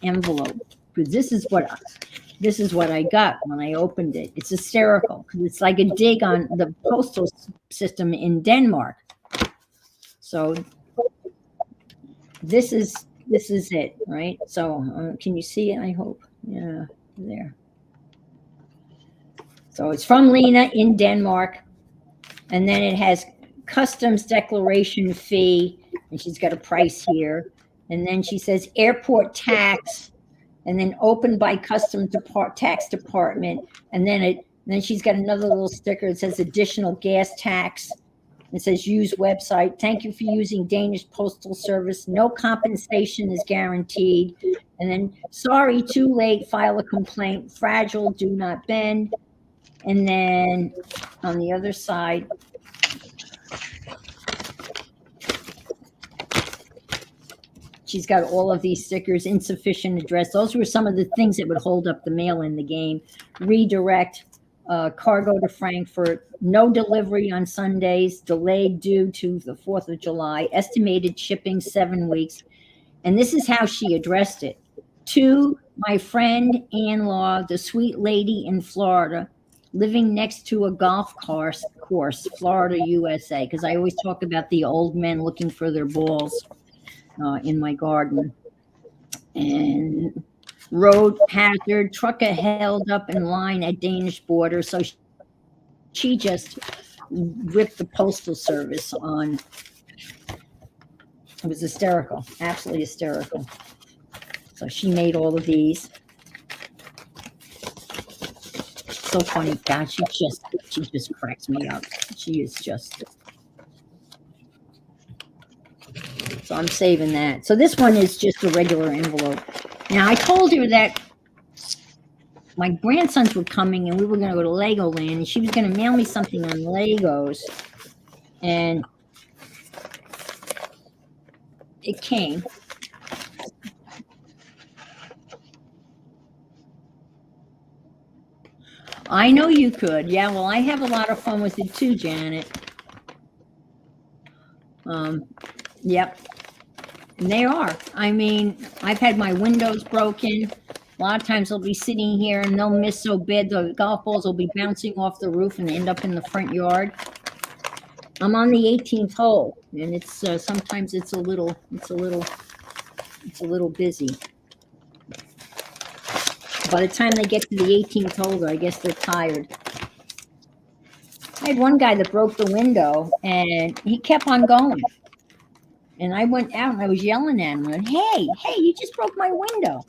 envelope. Because this is what I got when I opened it. It's hysterical because it's like a dig on the postal system in Denmark. So this is it, right? So can you see it? I hope. Yeah, there. So it's from Lena in Denmark, and then it has customs declaration fee, and she's got a price here, and then she says airport tax, and then opened by customs tax department, and then she's got another little sticker. It says additional gas tax. It says use website. Thank you for using Danish Postal Service. No compensation is guaranteed. And then sorry, too late. File a complaint. Fragile. Do not bend. And then on the other side, she's got all of these stickers. Insufficient address. Those were some of the things that would hold up the mail in the game. Redirect. Cargo to Frankfurt, no delivery on Sundays, delayed due to the 4th of July, estimated shipping 7 weeks. And this is how she addressed it. To my friend Ann Law, the sweet lady in Florida, living next to a golf course, Florida, USA, because I always talk about the old men looking for their balls in my garden. And road hazard, trucker held up in line at Danish border. So she just ripped the postal service on. It was hysterical, absolutely hysterical. So she made all of these. So funny, God, she just cracks me up. She is just. So I'm saving that. So this one is just a regular envelope. Now I told her that my grandsons were coming and we were going to go to Legoland and she was going to mail me something on Legos. And it came. I know you could. Yeah, well, I have a lot of fun with it too, Janet. Yep. And they are. I mean, I've had my windows broken. A lot of times I'll be sitting here and they'll miss so bad. The golf balls will be bouncing off the roof and end up in the front yard. I'm on the 18th hole, and it's sometimes it's a little busy. By the time they get to the 18th hole, I guess they're tired. I had one guy that broke the window, and he kept on going. And I went out and I was yelling at him, like, hey, you just broke my window.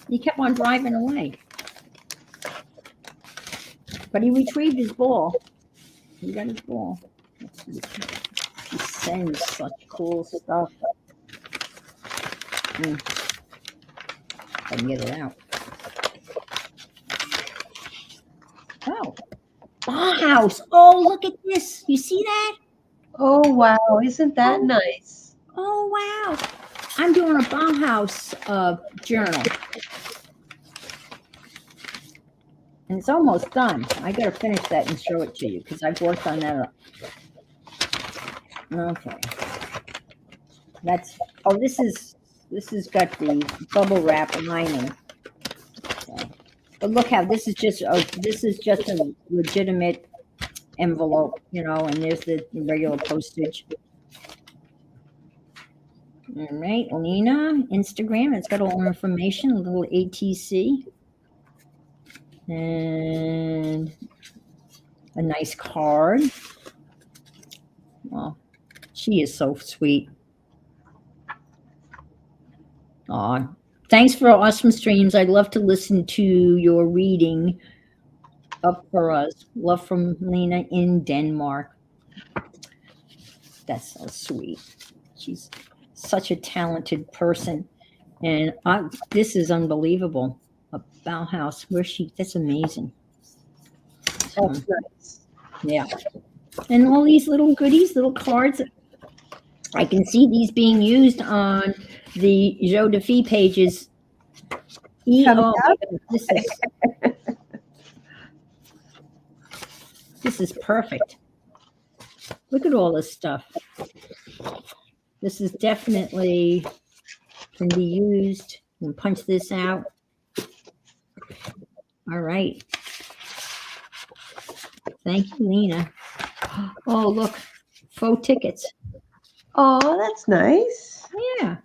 He kept on driving away. But he retrieved his ball. He got his ball. He sends such cool stuff. I can get it out. Oh, Bauhaus. Oh, look at this. You see that? Oh, wow. Isn't that nice? Oh, wow. I'm doing a Bauhaus journal. And it's almost done. I got to finish that and show it to you because I've worked on that. Okay. That's, oh, this is got the bubble wrap lining. Okay. But look how this is just a legitimate envelope, you know, and there's the regular postage. All right, Lena, Instagram, it's got all our information, a little ATC. And a nice card. Well, she is so sweet. Aw, thanks for awesome streams. I'd love to listen to your reading up for us. Love from Lena in Denmark. That's so sweet. She's such a talented person. And this is unbelievable. A Bauhaus. That's amazing. That's nice. Yeah. And all these little goodies, little cards. I can see these being used on the Joe DeFee pages. This is perfect. Look at all this stuff. This is definitely can be used. You can punch this out. All right. Thank you, Lena. Oh, look, faux tickets. Oh, that's nice. Yeah.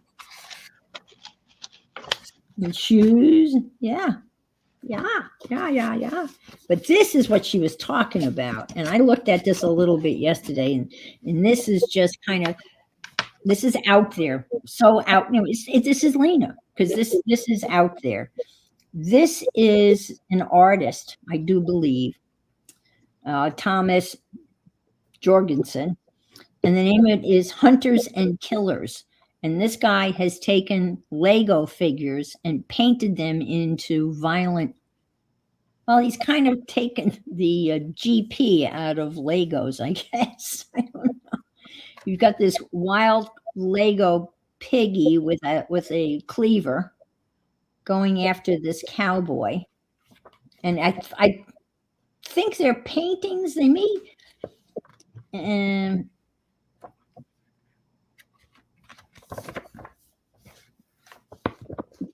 And shoes. Yeah. But this is what she was talking about. And I looked at this a little bit yesterday, and this is just kind of, this is out there. So out, you know, this is Lena, because this is out there. This is an artist, I do believe, Thomas Jorgensen, and the name of it is Hunters and Killers. And this guy has taken Lego figures and painted them into violent. Well, he's kind of taken the GP out of Legos, I guess. I don't know. You've got this wild Lego piggy with a cleaver going after this cowboy, and I think they're paintings. They may.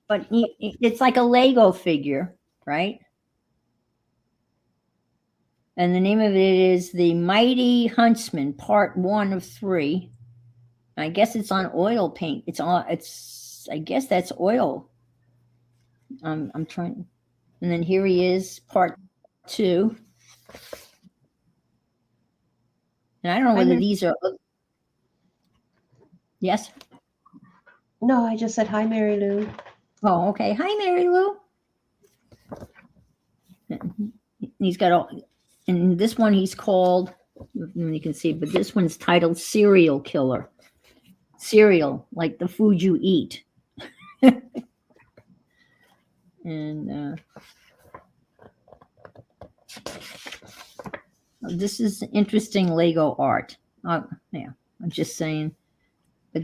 But it's like a Lego figure, right? And the name of it is The Mighty Huntsman, Part 1 of 3. I guess it's on oil paint. I guess that's oil. I'm trying, and then here he is, part 2. And I don't know Hi, whether Mary. these are. Yes. No, I just said hi, Mary Lou. Oh, okay. Hi, Mary Lou. He's got all, and this one he's called. You can see, but this one's titled "Serial Killer." Cereal, like the food you eat. And this is interesting Lego art. Yeah, I'm just saying. But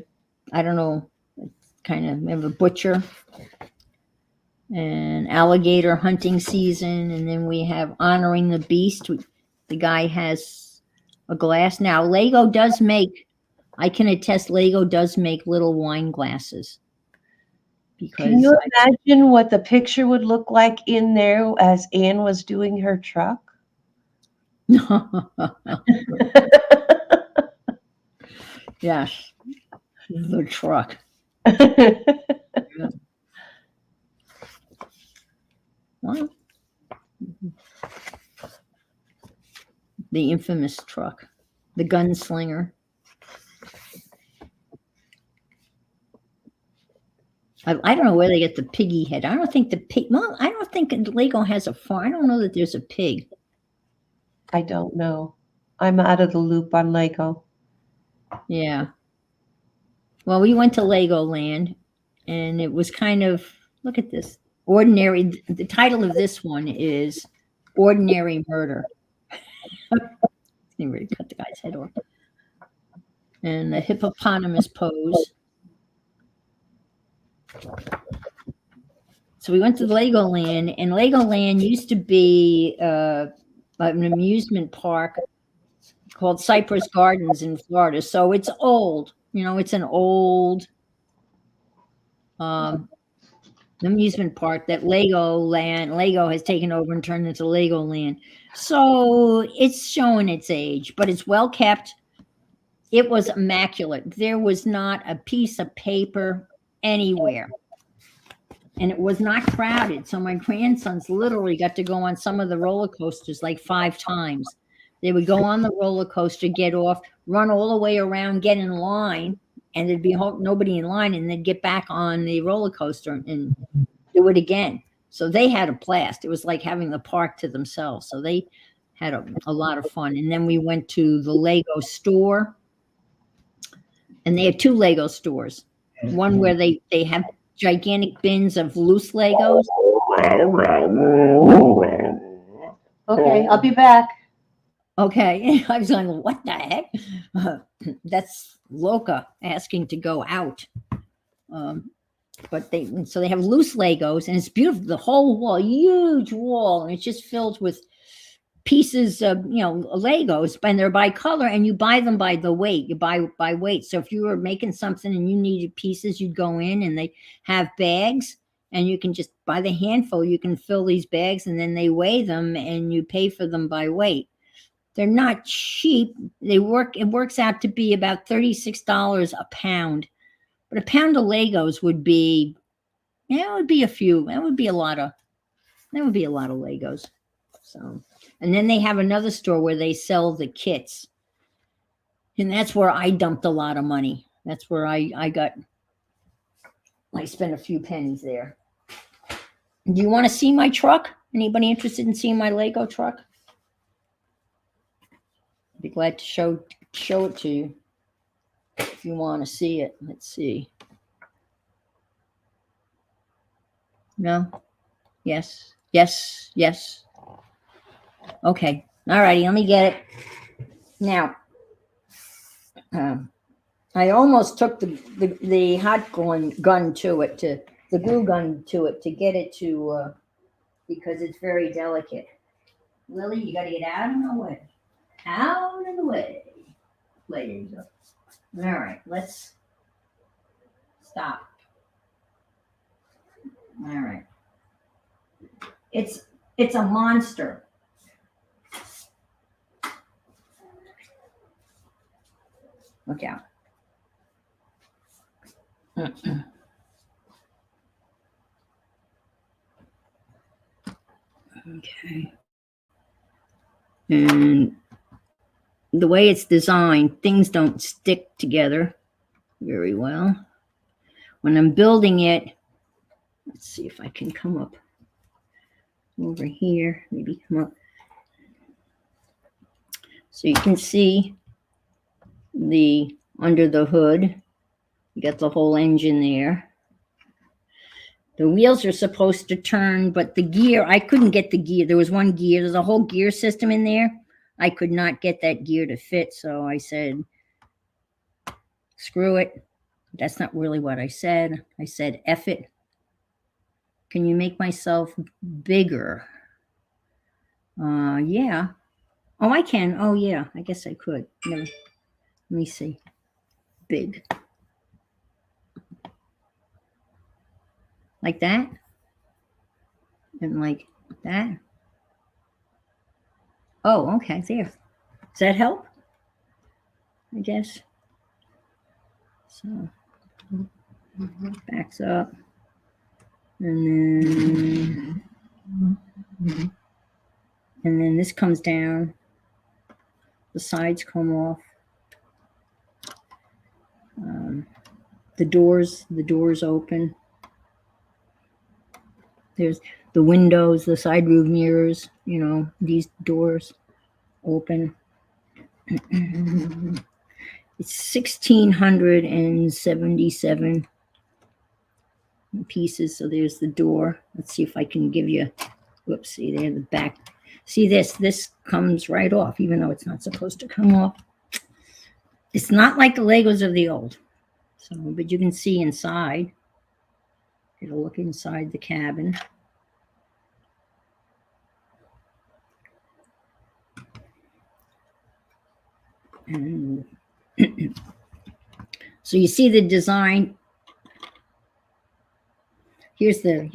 I don't know. Kind of have a butcher and alligator hunting season, and then we have honoring the beast. The guy has a glass. Now, Lego does make. I can attest, Lego does make little wine glasses. Can you imagine what the picture would look like in there as Anne was doing her truck? Yes, the truck. Well, the infamous truck, the gunslinger. I don't know where they get the piggy head. I don't think the pig. Well, I don't think Lego has a farm. I don't know that there's a pig. I don't know. I'm out of the loop on Lego. Yeah. Well, we went to Legoland, and it was kind of, look at this, ordinary. The title of this one is "Ordinary Murder." He really cut the guy's head off. And the hippopotamus pose. So we went to Legoland, and Legoland used to be an amusement park called Cypress Gardens in Florida. So it's old. It's an old amusement park that Lego has taken over and turned into Legoland. So it's showing its age, but it's well kept. It was immaculate. There was not a piece of paper anywhere. And it was not crowded. So my grandsons literally got to go on some of the roller coasters like 5 times. They would go on the roller coaster, get off, run all the way around, get in line, and there'd be nobody in line, and they'd get back on the roller coaster and do it again. So they had a blast. It was like having the park to themselves. So they had a lot of fun. And then we went to the Lego store, and they had 2 Lego stores. One where they have gigantic bins of loose Legos. Okay, I'll be back. Okay. I was going, what the heck? That's Loca asking to go out. But they have loose Legos, and it's beautiful. The whole wall, huge wall, and it's just filled with pieces of Legos, and they're by color, and you buy them by the weight. You buy by weight. So if you were making something and you needed pieces, you'd go in, and they have bags, and you can just by the handful you can fill these bags, and then they weigh them, and you pay for them by weight. They're not cheap. It works out to be about $36 a pound. But a pound of Legos would be, it would be a few. That would be a lot of Legos. So, and then they have another store where they sell the kits. And that's where I dumped a lot of money. That's where I spent a few pennies there. Do you want to see my truck? Anybody interested in seeing my Lego truck? I'd be glad to show it to you if you want to see it. Let's see. No? Yes. Yes. Yes. Okay. All righty. Let me get it. Now, I almost took the hot gun to it, to the glue gun to it, to get it to, because it's very delicate. Lily, you got to get out of the way. Out of the way. Ladies. All right. Let's stop. All right. It's a monster. Look out. Okay. And the way it's designed, things don't stick together very well. When I'm building it, let's see if I can come up over here, maybe come up. So you can see the under the hood, you got the whole engine there. The wheels are supposed to turn, but the gear, I couldn't get the gear. There was one gear, there's a whole gear system in there. I could not get that gear to fit, so I said, screw it. That's not really what I said. I said, F it. Can you make myself bigger? Yeah. Oh, I can. Oh, yeah. I guess I could. No, let me see. Big. Like that? And like that? Oh, okay. There. Does that help? I guess. So backs up. And then this comes down. The sides come off. The doors open. There's the windows, the side roof mirrors, these doors open. It's 1,677 pieces. So there's the door. Let's see if I can give you, whoops, see there, the back. See this comes right off, even though it's not supposed to come off. It's not like the Legos of the old. So, but you can see inside. It'll look inside the cabin. And so you see the design. Here's the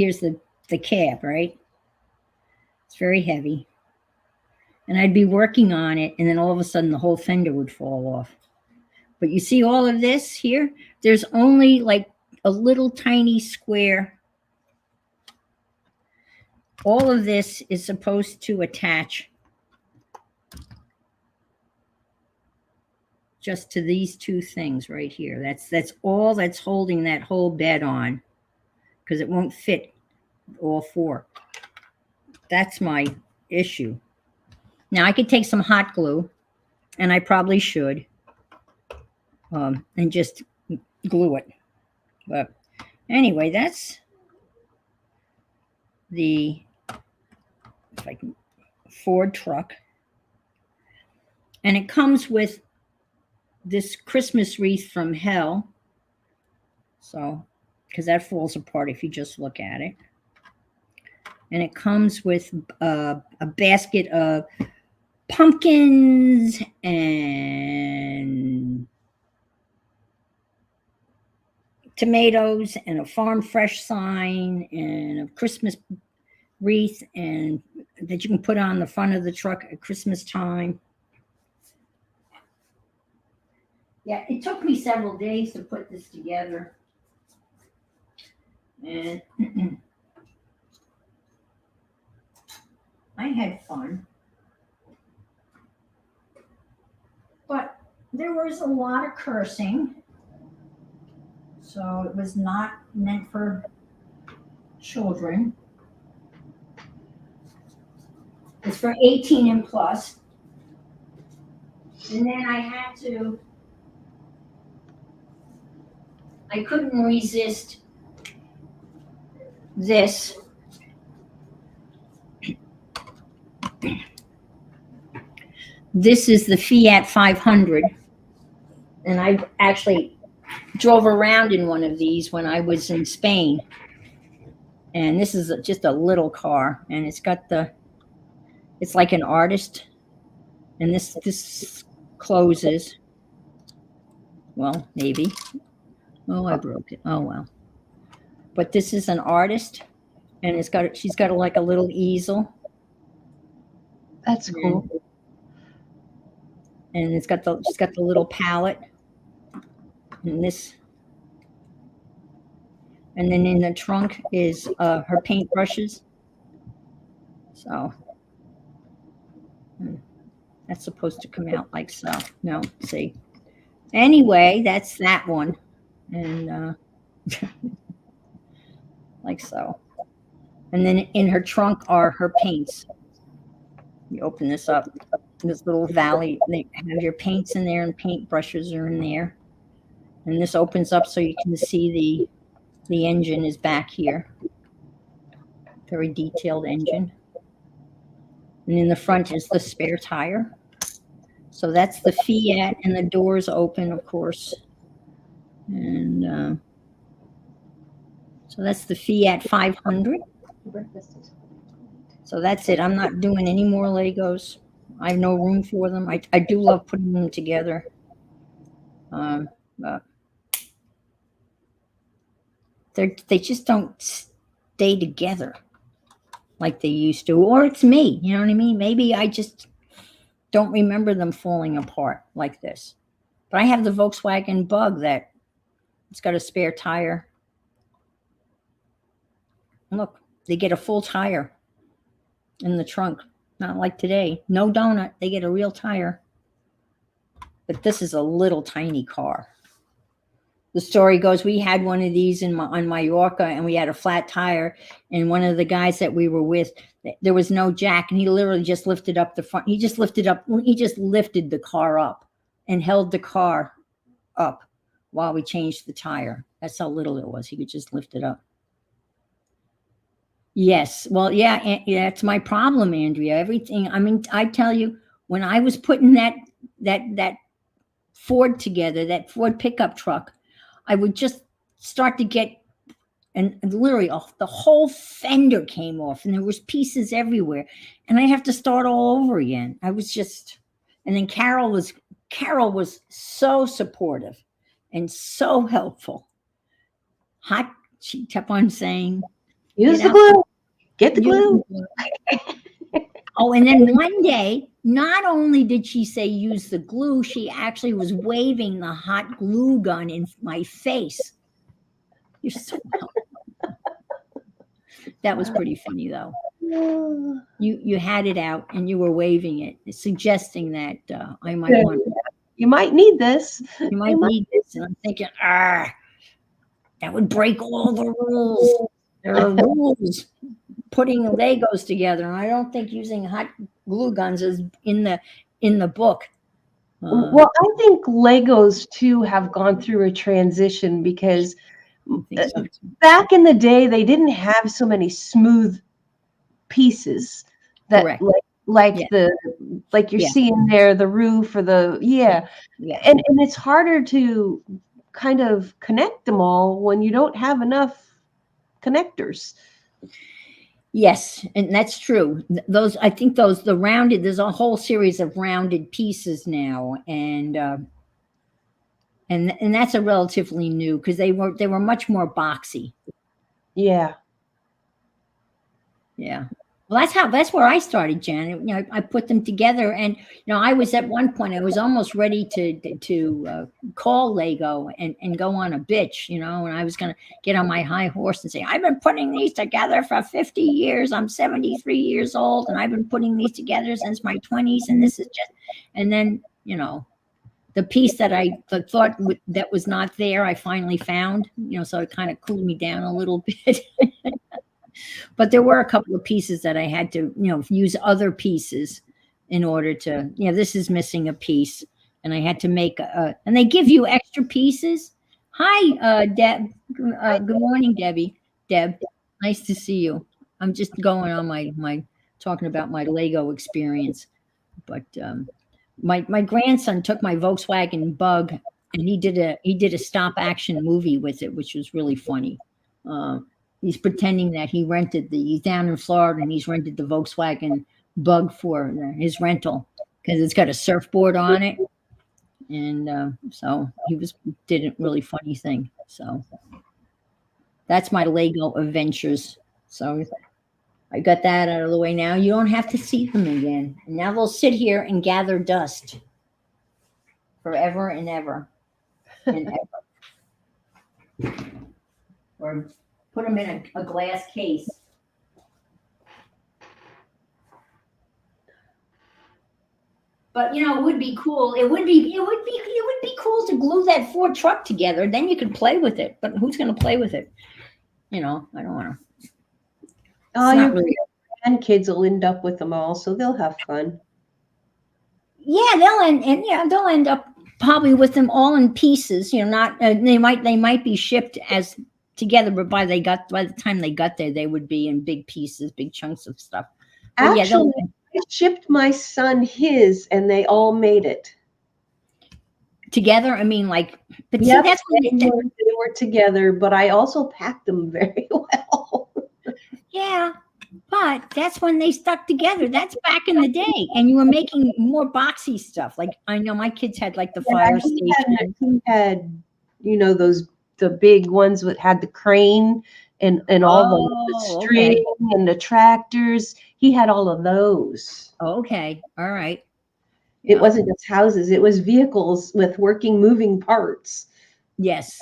cab, right? It's very heavy. And I'd be working on it, and then all of a sudden the whole fender would fall off. But you see all of this here? There's only like a little tiny square. All of this is supposed to attach just to these two things right here. That's all that's holding that whole bed on, because it won't fit all four. That's my issue. Now I could take some hot glue, and I probably should, and just glue it. But anyway, that's the Ford truck, and it comes with this Christmas wreath from hell. So, because that falls apart if you just look at it. And it comes with a basket of pumpkins and tomatoes and a farm fresh sign and a Christmas wreath, and that you can put on the front of the truck at Christmas time. Yeah, it took me several days to put this together. And I had fun. But there was a lot of cursing. So it was not meant for children. It's for 18 and plus. And then I couldn't resist this. This is the Fiat 500. And I actually drove around in one of these when I was in Spain. And this is just a little car. And it's got it's like an artist. And this closes. Well, maybe. Oh, I broke it. Oh, well. But this is an artist. And she's got like a little easel. That's cool. And she's got the little palette. And this. And then in the trunk is her paintbrushes. So that's supposed to come out like so. No, see. Anyway, that's that one. And like so. And then in her trunk are her paints. You open this up, this little valley. They have your paints in there, and paint brushes are in there. And this opens up so you can see the engine is back here. Very detailed engine. And in the front is the spare tire. So that's the Fiat, and the doors open, of course. And so that's the Fiat 500. So that's it. I'm not doing any more Legos. I have no room for them. I do love putting them together. But they just don't stay together like they used to. Or it's me, you know what I mean? Maybe I just don't remember them falling apart like this. But I have the Volkswagen Bug that it's got a spare tire. Look, they get a full tire in the trunk. Not like today. No donut. They get a real tire. But this is a little tiny car. The story goes, we had one of these on Mallorca, and we had a flat tire. And one of the guys that we were with, there was no jack, and he literally just lifted up the front. He just lifted the car up and held the car up while we changed the tire. That's how little it was. He could just lift it up. Yes. Well, yeah, that's my problem, Andrea. Everything. I mean, I tell you, when I was putting that Ford together, that Ford pickup truck, I would just start to get, and literally the whole fender came off, and there was pieces everywhere, and I have to start all over again. I was just, and then Carol was so supportive and so helpful. She kept on saying, use the glue. Get the glue. Oh, and then one day, not only did she say use the glue, she actually was waving the hot glue gun in my face. You're so That was pretty funny, though. You had it out and you were waving it, suggesting that I might want it. You might need this. You might need this. And I'm thinking, that would break all the rules. There are rules putting Legos together. And I don't think using hot glue guns is in the book. Well, I think Legos too have gone through a transition because back in the day they didn't have so many smooth pieces that like you're seeing there, the roof or and it's harder to kind of connect them all when you don't have enough connectors. Yes, and that's true. I think the rounded, there's a whole series of rounded pieces now, and that's a relatively new, because they were much more boxy. Yeah. Well, that's where I started, Janet. You know, I put them together, and I was at one point, I was almost ready to call Lego and go on a bitch, and I was going to get on my high horse and say, I've been putting these together for 50 years. I'm 73 years old, and I've been putting these together since my 20s, and this is just, and then the piece that I thought that was not there, I finally found. So it kind of cooled me down a little bit. But there were a couple of pieces that I had to, use other pieces in order to, this is missing a piece, and I had to make and they give you extra pieces. Hi, Deb. Good morning, Debbie. Deb, nice to see you. I'm just going on my talking about my Lego experience. But my grandson took my Volkswagen Bug, and he did a stop action movie with it, which was really funny. He's pretending that he's down in Florida, and he's rented the Volkswagen Bug for his rental because it's got a surfboard on it. And so he did a really funny thing. So that's my Lego adventures. So I got that out of the way now. You don't have to see them again. And now they'll sit here and gather dust forever and ever and ever. Or put them in a glass case. But it would be cool. It would be cool to glue that Ford truck together. Then you could play with it. But who's going to play with it? I don't want to. Oh, It's your not really. grandkids will end up with them all, so they'll have fun. Yeah, they'll end up probably with them all in pieces. Not they might be shipped as together, but by the time they got there, they would be in big pieces, big chunks of stuff. But yeah, Actually, I shipped my son his, and they all made it. together. I mean, but see, Yep, that's when they were together, but I also packed them very well. yeah. But that's when they stuck together. That's back in the day, and you were making more boxy stuff. Like I know my kids had like the fire station. He had, the big ones that had the crane and all the Oh, string okay. and the tractors. He had all of those. Okay, all right. It Yeah. wasn't just houses; it was vehicles with working, moving parts. Yes.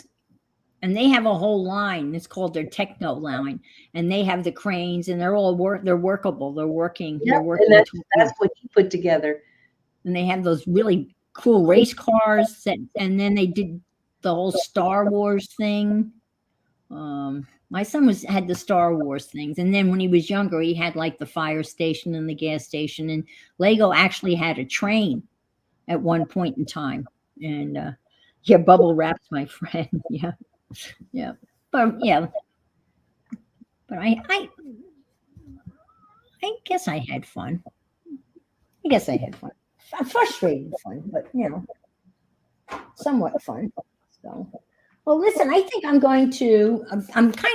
And they have a whole line. It's called their techno line, and they have the cranes, and they're all They're workable. They're working. Yep, They're working. and that's what he put together. And they have those really cool race cars and then they did the whole Star Wars thing. My son had the Star Wars things, and then when he was younger, he had like the fire station and the gas station. And Lego actually had a train at one point in time. And yeah, bubble wrapped, my friend. Yeah, yeah, but yeah, but I guess I had fun. I guess I had fun. Frustrating fun, but somewhat fun. So, well, listen, I think I'm kind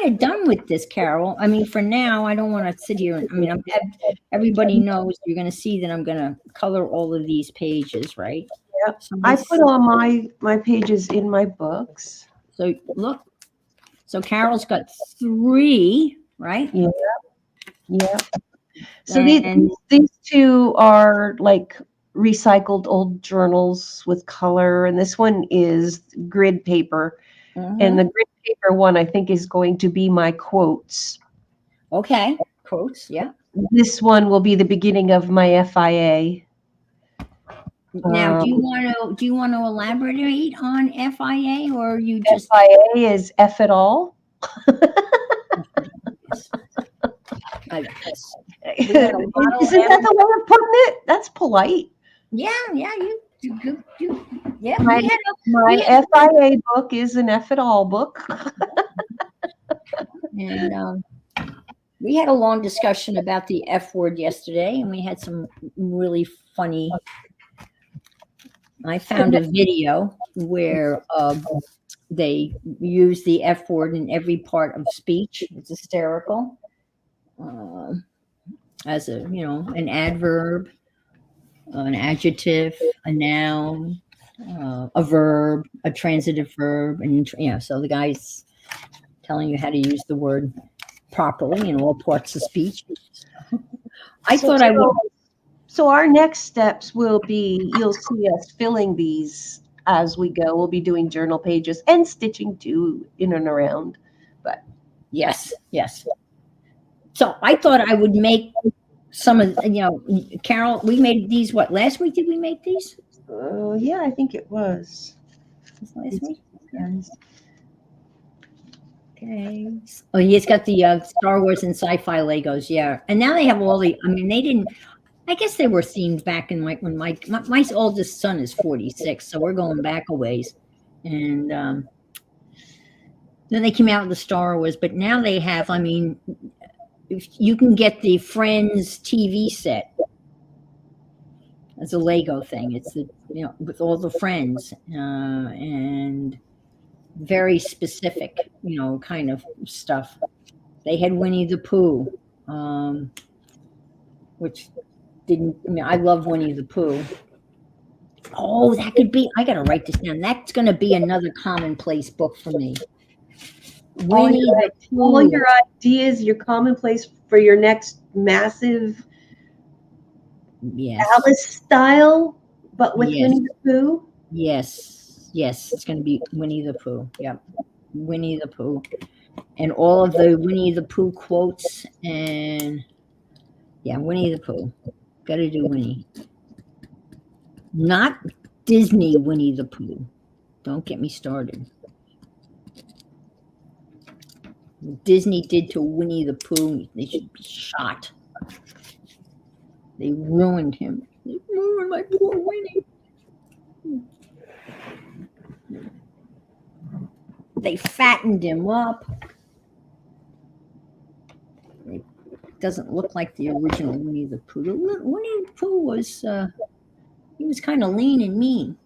of done with this, Carol. I mean, for now, I don't want to sit here. Everybody knows you're going to see that I'm going to color all of these pages, right? Yep. I put all my pages in my books. So look, so Carol's got 3, right? Yeah. Yeah. So these two are like recycled old journals with color, and this one is grid paper. Mm-hmm. And the grid paper one, I think, is going to be my quotes. Okay, quotes, yeah. This one will be the beginning of my FIA. Now, do you want to elaborate on FIA, or you just FIA is F it all? Isn't that the way of putting it? That's polite. Yeah, you yeah. My FIA book is an F it all book. And we had a long discussion about the F word yesterday, and we had some really funny. I found a video where they use the F word in every part of speech. It's hysterical. As an adverb, an adjective, a noun, a verb, a transitive verb, and so the guy's telling you how to use the word properly in all parts of speech. I thought I would. So our next steps will be, you'll see us filling these as we go. We'll be doing journal pages and stitching too in and around. But yes. So I thought I would make some of, Carol, we made these, last week did we make these? Yeah, I think it was. Last week? Yes. Okay. Oh, he's got the Star Wars and sci-fi Legos, yeah. And now they have all they didn't, I guess they were themed back in when my oldest son is 46, so we're going back a ways. And then they came out with the Star Wars, but now they have, if you can get the Friends TV set as a Lego thing. It's with all the Friends and very specific, kind of stuff. They had Winnie the Pooh, which I love Winnie the Pooh. Oh, that could be, I got to write this down. That's going to be another commonplace book for me. Winnie the Pooh. All your ideas, your commonplace for your next massive Alice style, but with Winnie the Pooh? Yes, it's going to be Winnie the Pooh. Yep, Winnie the Pooh. And all of the Winnie the Pooh quotes and, Winnie the Pooh. Got to do Winnie. Not Disney Winnie the Pooh. Don't get me started. What Disney did to Winnie the Pooh, they should be shot. They ruined him. They ruined my poor Winnie. They fattened him up. It doesn't look like the original Winnie the Pooh. Winnie the Pooh was he was kind of lean and mean.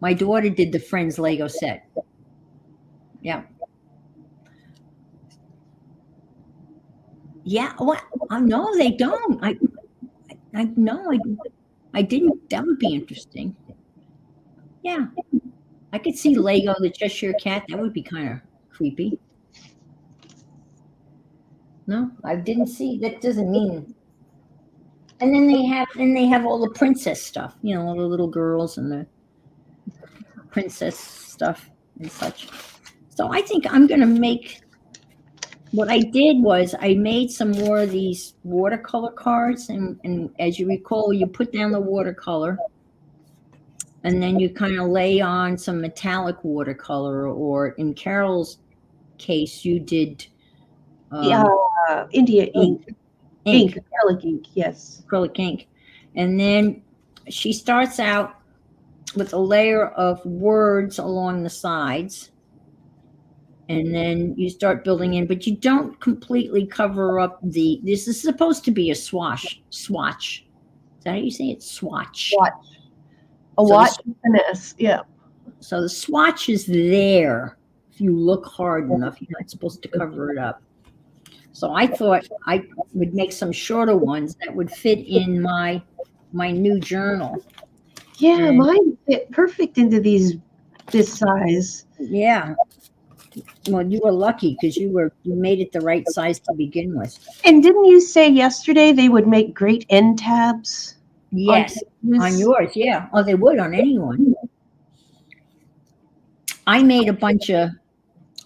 My daughter did the Friends Lego set. Yeah. Yeah. What? No, they don't. I no, I didn't. That would be interesting. Yeah, I could see Lego the Cheshire Cat. That would be kind of creepy. No, I didn't see. That doesn't mean. And then they have all the princess stuff. You know, all the little girls and the princess stuff and such. So I think I'm gonna make. What I did was I made some more of these watercolor cards, and as you recall, you put down the watercolor, and then you kind of lay on some metallic watercolor, or in Carol's case, you did Yeah, India ink, ink, acrylic ink. Yes. acrylic ink. And then she starts out with a layer of words along the sides. And then you start building in, but you don't completely cover up this is supposed to be a swatch. Is that how you say it? Swatch. Watch. A So watch with an S. Yeah. So the swatch is there. If you look hard enough, you're not supposed to cover it up. So I thought I would make some shorter ones that would fit in my new journal. Yeah, And mine fit perfect into this size. yeah, well, you were lucky because you made it the right size to begin with. And didn't you say yesterday they would make great end tabs Yes, on pages? yours, yeah. Oh, they would on anyone. I made a bunch of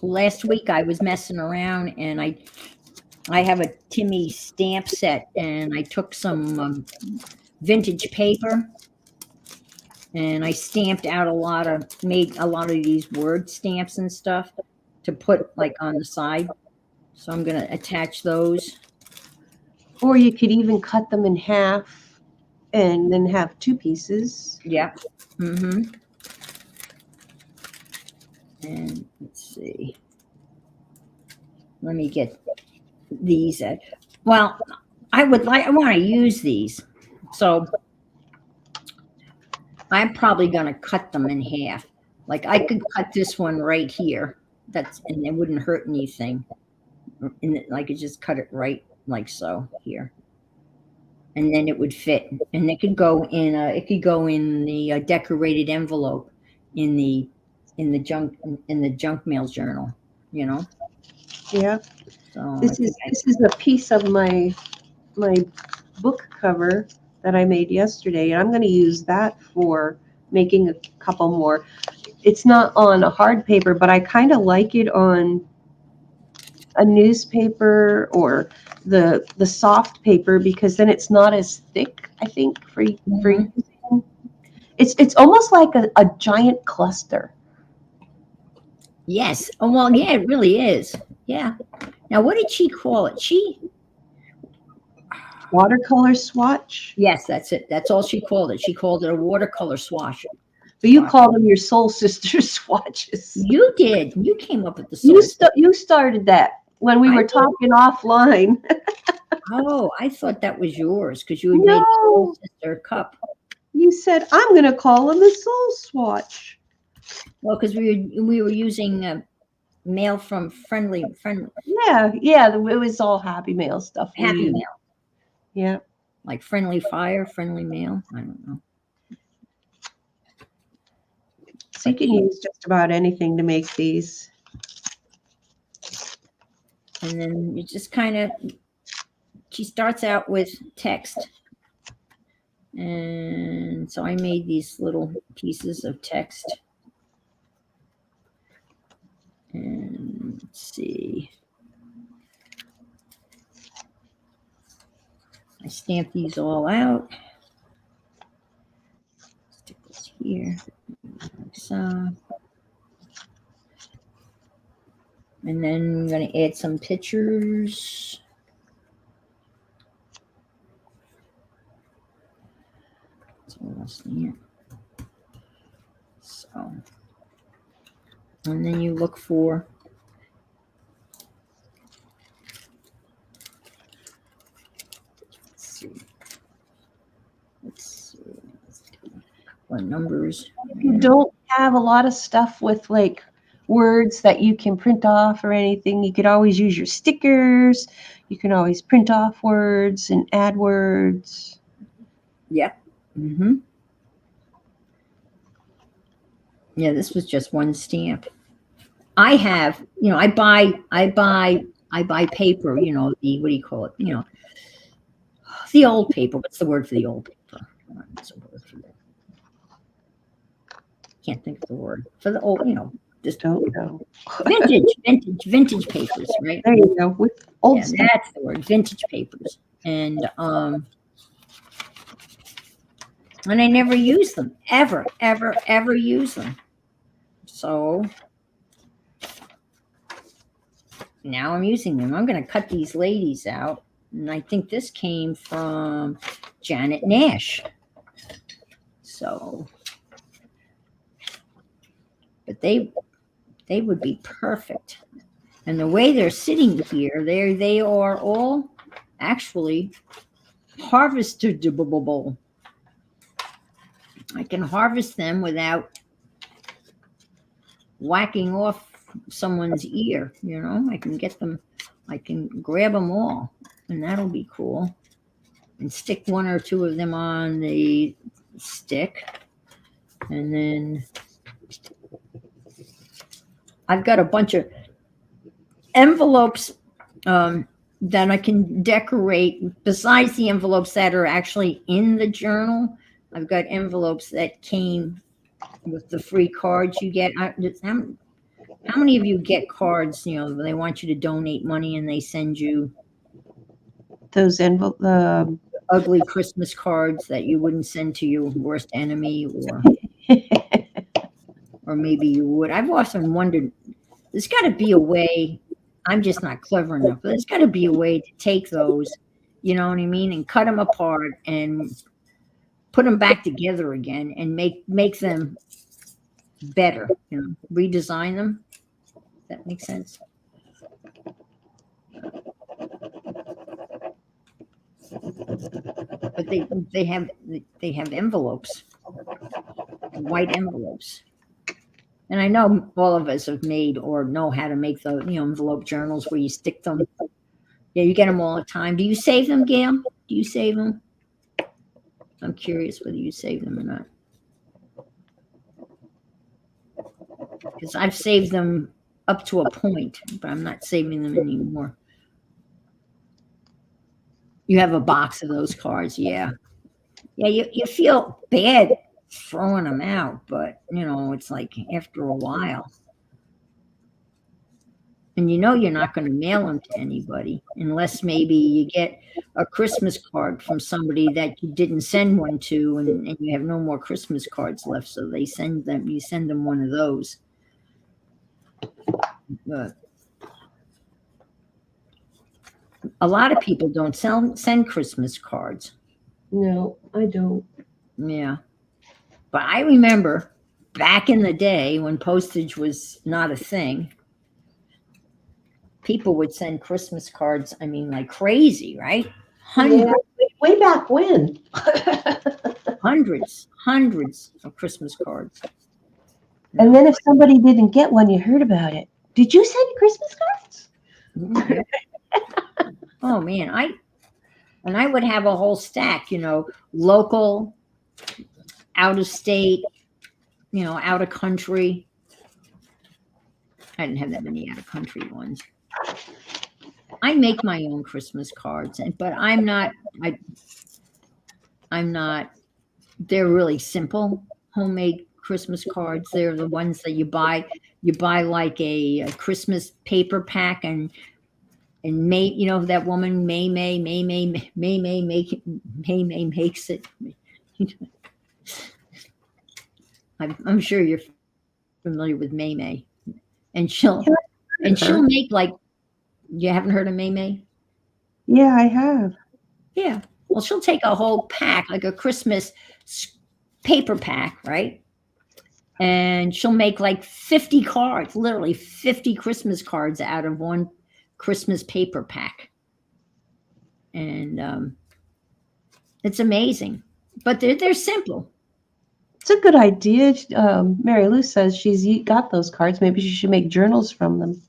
last week. I was messing around and I have a Timmy stamp set, and I took some vintage paper and I stamped out made a lot of these word stamps and stuff to put like on the side. So I'm going to attach those. Or you could even cut them in half and then have two pieces. Yep. Mm-hmm. And let's see. Let me get these. Well, I want to use these. So I'm probably going to cut them in half. Like I could cut this one right here. And it wouldn't hurt anything. And I could just cut it right like so here. And then it would fit. And it could go in the decorated envelope in the junk mail journal, you know. Yeah. So This is a piece of my book cover that I made yesterday, and I'm going to use that for making a couple more. It's not on a hard paper, but I kind of like it on a newspaper or the soft paper because then it's not as thick, I think, for using. It's almost like a giant cluster. Yes. Oh well, yeah, it really is. Yeah. Now, what did she call it? Watercolor swatch. Yes, that's it. That's all she called it. She called it a watercolor swatch. But you call them your soul sister swatches. You did. You came up with the You started that when we were talking offline. Oh, I thought that was yours because you had made the No, Soul Sister cup. you said I'm going to call them a soul swatch. Well, because we were using mail from friendly. Yeah, it was all Happy Mail stuff. Happy Mail. Yeah. Like Friendly Fire, Friendly Mail. I don't know. So you can use just about anything to make these. And then you just kind of, she starts out with text. And so I made these little pieces of text. And let's see. I stamped these all out. And then I'm going to add some pictures. So, and then you look for let's see what numbers. If you don't have a lot of stuff with like words that you can print off or anything, you could always use your stickers. You can always print off words and add words. Yeah. Mm-hmm. Yeah, this was just one stamp. I have, I buy paper, the, what do you call it? The old paper. What's the word for the old paper? What's the word for that? Can't think of the word for the old, just Don't know. vintage papers, right? There you go. With old Yeah, stuff. that's the word, vintage papers. And I never use them, ever use them. So now I'm using them. I'm going to cut these ladies out. And I think this came from Janet Nash. So, but they would be perfect. And the way they're sitting here, they are all actually harvestable. I can harvest them without whacking off someone's ear, I can get them, I can grab them all, and that'll be cool. And stick one or two of them on the stick. And then I've got a bunch of envelopes that I can decorate besides the envelopes that are actually in the journal. I've got envelopes that came with the free cards you get. How many of you get cards, they want you to donate money and they send you Those ugly Christmas cards that you wouldn't send to your worst enemy, or maybe you would. I've often wondered, there's got to be a way. I'm just not clever enough, but there's got to be a way to take those, you know what I mean, and cut them apart and put them back together again and make them better, redesign them. Does that make sense? But they have envelopes, white envelopes. And I know all of us have made or know how to make the envelope journals where you stick them. Yeah, you get them all the time. Do you save them, Gail? Do you save them? I'm curious whether you save them or not. Because I've saved them up to a point, but I'm not saving them anymore. You have a box of those cards, yeah. Yeah, you feel bad throwing them out, but it's like after a while. And you're not going to mail them to anybody unless maybe you get a Christmas card from somebody that you didn't send one to, and you have no more Christmas cards left, so you send them one of those. But a lot of people don't send Christmas cards. No, I don't. Yeah. But I remember back in the day when postage was not a thing, people would send Christmas cards, like crazy, right? Hundreds. Yeah, way back when. hundreds of Christmas cards. And then if somebody didn't get one, you heard about it. Did you send Christmas cards? Yeah. Oh man, I would have a whole stack, local, out of state, out of country. I didn't have that many out of country ones. I make my own Christmas cards, but I'm not, they're really simple homemade Christmas cards. They're the ones that you buy like a Christmas paper pack and May, that woman May makes it. I'm sure you're familiar with May May, and she'll Yeah, her. make like, you haven't heard of May May? Yeah, I have. Yeah. Well, she'll take a whole pack, like a Christmas paper pack, right? And she'll make like 50 cards, literally 50 Christmas cards out of one Christmas paper pack. And it's amazing. But they're simple. It's a good idea. Mary Lou says got those cards. Maybe she should make journals from them.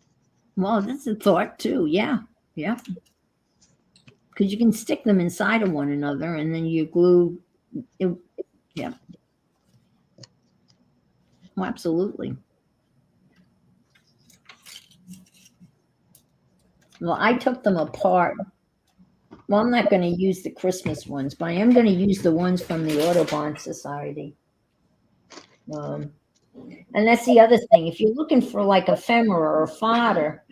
Well, that's a thought too. Yeah. Yeah. Because you can stick them inside of one another and then you glue it. Yeah. Oh, absolutely. Well, I took them apart. Well, I'm not going to use the Christmas ones, but I am going to use the ones from the Audubon Society. And that's the other thing. If you're looking for like ephemera or fodder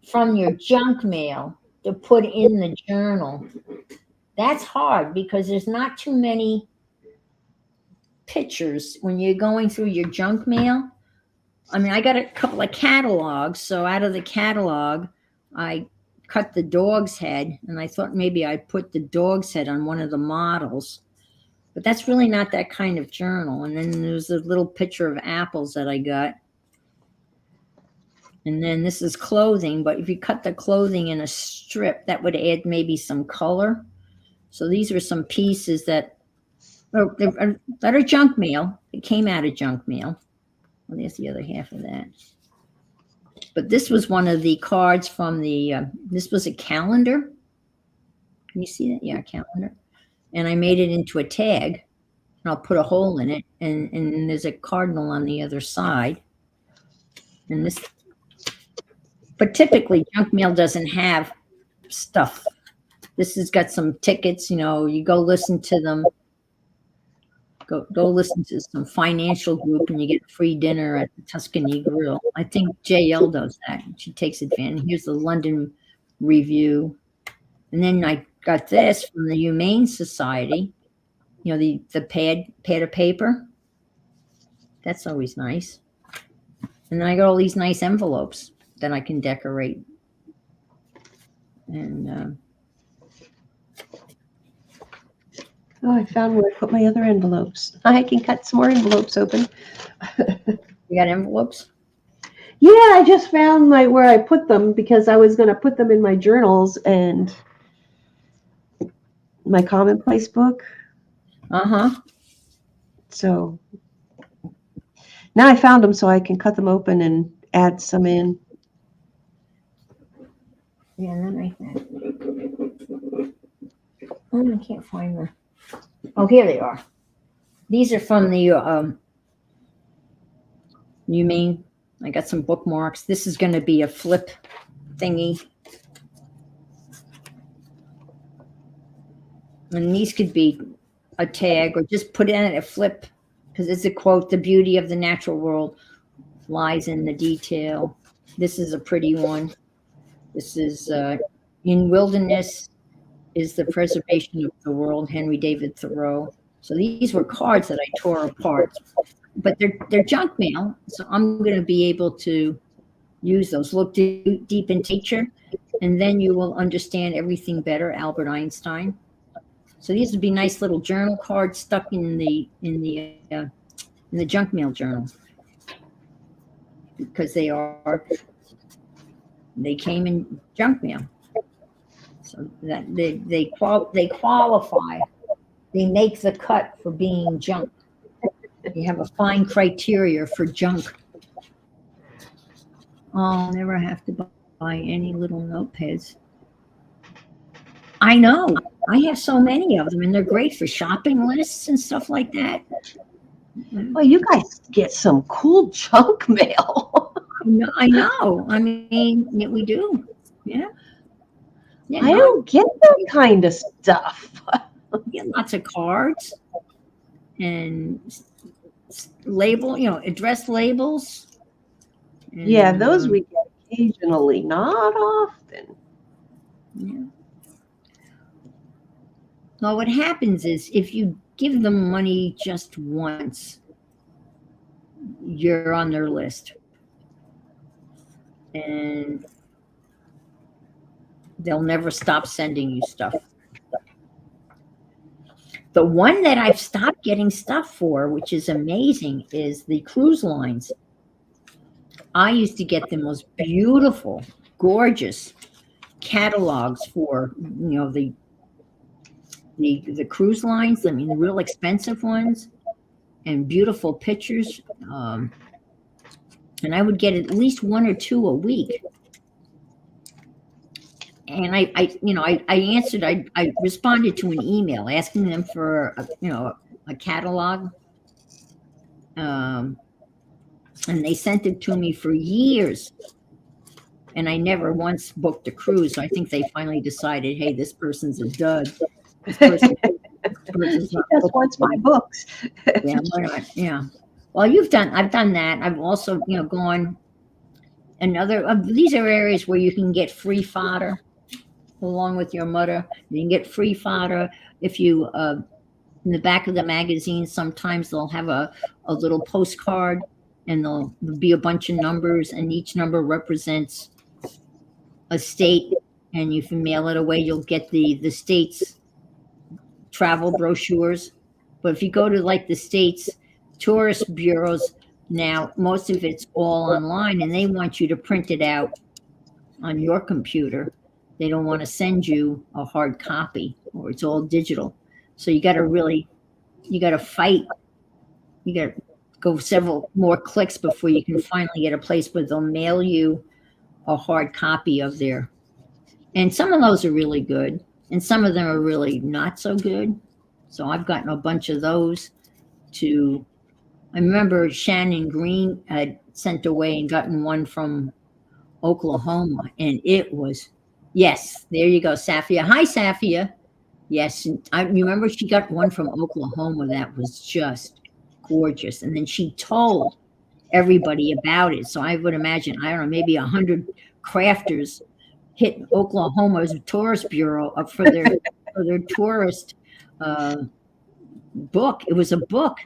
from your junk mail to put in the journal, that's hard because there's not too many pictures when you're going through your junk mail. I mean, I got a couple of catalogs. So out of the catalog, I cut the dog's head, and I thought maybe I'd put the dog's head on one of the models. But that's really not that kind of journal. And then there's a little picture of apples that I got. And then this is clothing, but if you cut the clothing in a strip, that would add maybe some color. So these are some pieces that are junk mail. It came out of junk mail. Well, there's the other half of that. But this was one of the cards from this was a calendar. Can you see that? Yeah, a calendar. And I made it into a tag, and I'll put a hole in it, and there's a cardinal on the other side. And this, but typically junk mail doesn't have stuff. This has got some tickets, you go listen to them. Go listen to some financial group and you get free dinner at the Tuscany Grill. I think JL does that. She takes advantage. Here's the London Review. And then I got this from the Humane Society, the pad of paper. That's always nice. And then I got all these nice envelopes that I can decorate. And Oh, I found where I put my other envelopes. I can cut some more envelopes open. you got envelopes? Yeah, I just found where I put them because I was going to put them in my journals and my commonplace book. Uh-huh. So now I found them so I can cut them open and add some in. Yeah, and then right there. Oh, I can't find them. Oh, here they are. These are from the Humane. I got some bookmarks. This is going to be a flip thingy. And these could be a tag or just put in a flip because it's a quote, "The beauty of the natural world lies in the detail." This is a pretty one. This is "In Wilderness is the Preservation of the World," Henry David Thoreau. So these were cards that I tore apart, but they're junk mail. So I'm going to be able to use those. Look deep in nature, and then you will understand everything better. Albert Einstein. So these would be nice little journal cards stuck in the junk mail journal because they came in junk mail. So that they qualify. They make the cut for being junk. You have a fine criteria for junk. I'll never have to buy any little notepads. I know. I have so many of them, and they're great for shopping lists and stuff like that. Well, you guys get some cool junk mail. I know. I mean, yeah, we do. Yeah. I don't get that kind of stuff. We get lots of cards and address labels. And, yeah, those we get occasionally, not often. Yeah. Well, what happens is if you give them money just once, you're on their list. And they'll never stop sending you stuff. The one that I've stopped getting stuff for, which is amazing, is the cruise lines. I used to get the most beautiful, gorgeous catalogs for, the cruise lines. I mean, the real expensive ones, and beautiful pictures. And I would get at least one or two a week. And I answered. I responded to an email asking them for a catalog. And they sent it to me for years. And I never once booked a cruise. So I think they finally decided, hey, this person's a dud. This person's She just wants my books. Yeah, why not? Yeah. Well, I've done that. I've also, gone these are areas where you can get free fodder along with your mother. You can get free fodder if you, in the back of the magazine, sometimes they'll have a little postcard, and there'll be a bunch of numbers, and each number represents a state, and you can mail it away. You'll get the state's travel brochures. But if you go to like the state's tourist bureaus now, most of it's all online, and they want you to print it out on your computer. They don't want to send you a hard copy, or it's all digital. So you got to fight. You got to go several more clicks before you can finally get a place where they'll mail you a hard copy of their. And some of those are really good, and some of them are really not so good. So I've gotten a bunch of those I remember Shannon Green had sent away and gotten one from Oklahoma, and it was, yes, there you go, Safia. Hi, Safia. Yes, and I remember she got one from Oklahoma that was just gorgeous, and then she told everybody about it. So I would imagine, I don't know, maybe 100 crafters hit Oklahoma's tourist bureau up for their tourist book. It was a book,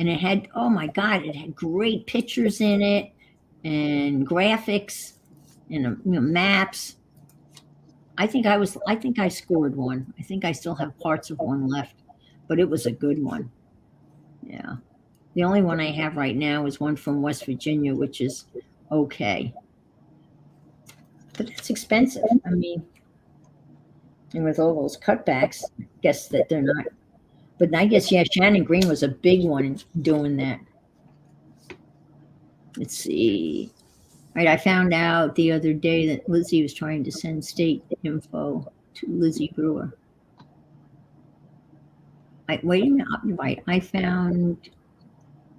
and it had, oh my God, it had great pictures in it, and graphics, and maps. I think I scored one. I think I still have parts of one left, but it was a good one. Yeah. The only one I have right now is one from West Virginia, which is okay. But that's expensive. I mean, and with all those cutbacks, I guess that they're not. But I guess, yeah, Shannon Green was a big one in doing that. Let's see. Right, I found out the other day that Lizzie was trying to send state info to Lizzie Brewer. Wait a minute. Right, I found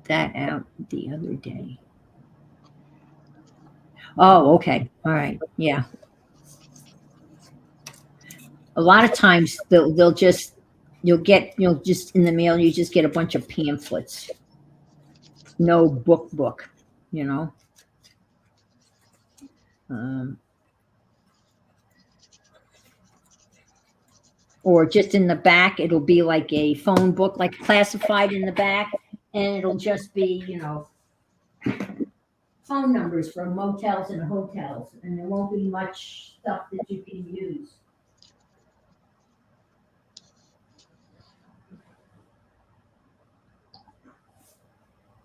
that out the other day. Oh, okay. All right. Yeah. A lot of times you'll just in the mail, you just get a bunch of pamphlets. No book, or just in the back, it'll be like a phone book, like classified in the back, and it'll just be, phone numbers for motels and hotels, and there won't be much stuff that you can use.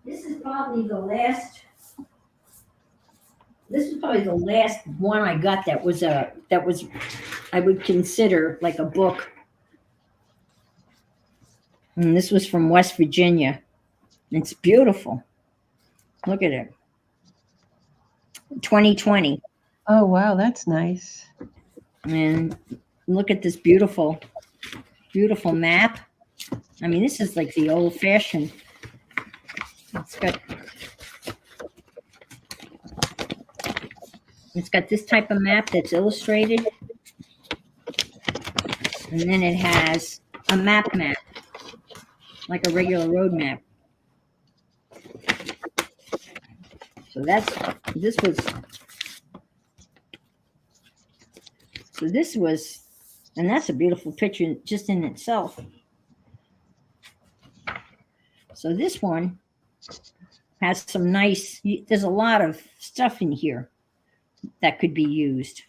This is probably the last one I got that was I would consider like a book. And this was from West Virginia. It's beautiful. Look at it. 2020. Oh, wow, that's nice. And look at this beautiful map. I mean, this is like the old-fashioned. It's got this type of map that's illustrated. And then it has a map, like a regular road map. So this was, and that's a beautiful picture just in itself. So this one has some nice, there's a lot of stuff in here that could be used.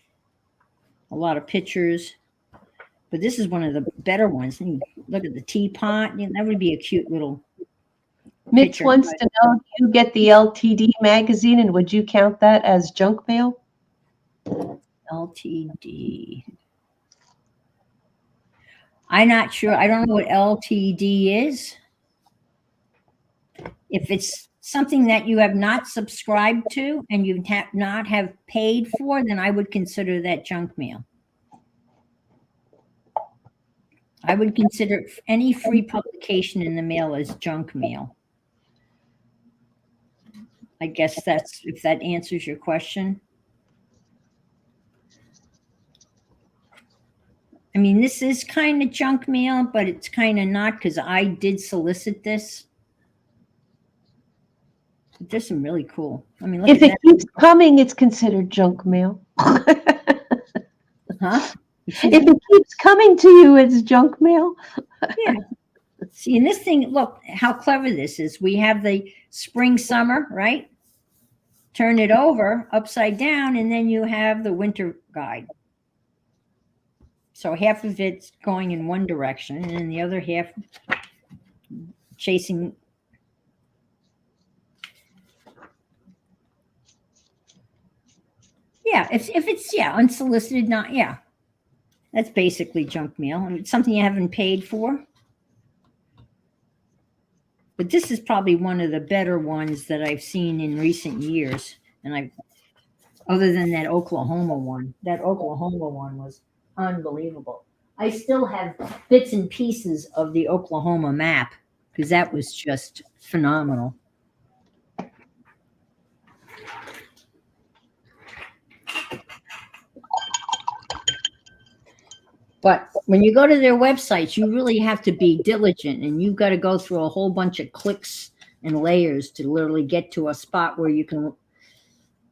A lot of pictures. But this is one of the better ones. And look at the teapot. That would be a cute little Mitch picture. wants to know, do you get the LTD magazine, and would you count that as junk mail? LTD. I'm not sure. I don't know what LTD is. If it's something that you have not subscribed to and you not have paid for, then I would consider that junk mail. I would consider any free publication in the mail as junk mail. I guess that's, if that answers your question. I mean, this is kind of junk mail, but it's kind of not, because I did solicit this. But there's some really cool. I mean, look If at it that. keeps coming, it's considered junk mail. Huh? If it keeps coming to you, it's junk mail. Yeah. See, and this thing, look how clever this is. We have the spring, summer, right? Turn it over upside down, and then you have the winter guide. So half of it's going in one direction, and then the other half chasing. Yeah, if it's unsolicited, not that's basically junk mail. I mean, it's something you haven't paid for. But this is probably one of the better ones that I've seen in recent years, and other than that Oklahoma one. That Oklahoma one was unbelievable. I still have bits and pieces of the Oklahoma map because that was just phenomenal. But when you go to their websites, you really have to be diligent, and you've got to go through a whole bunch of clicks and layers to literally get to a spot where you can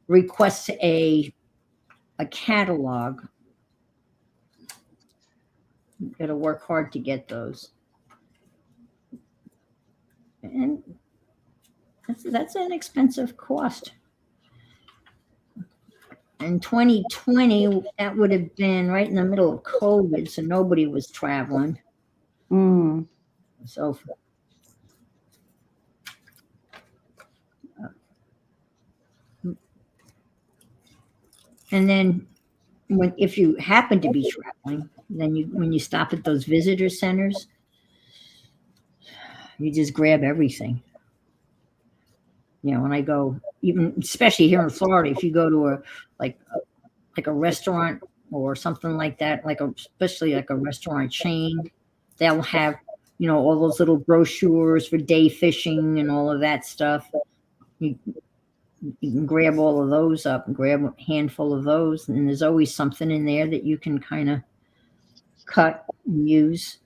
request a catalog. You've got to work hard to get those. And that's an expensive cost. In 2020, that would have been right in the middle of COVID, so nobody was traveling. So, and then if you happen to be traveling, then when you stop at those visitor centers, you just grab everything. When I go, even especially here in Florida, if you go to a restaurant or something like that, especially like a restaurant chain, they'll have all those little brochures for day fishing and all of that stuff. You can grab all of those up and grab a handful of those, and there's always something in there that you can kind of cut and use.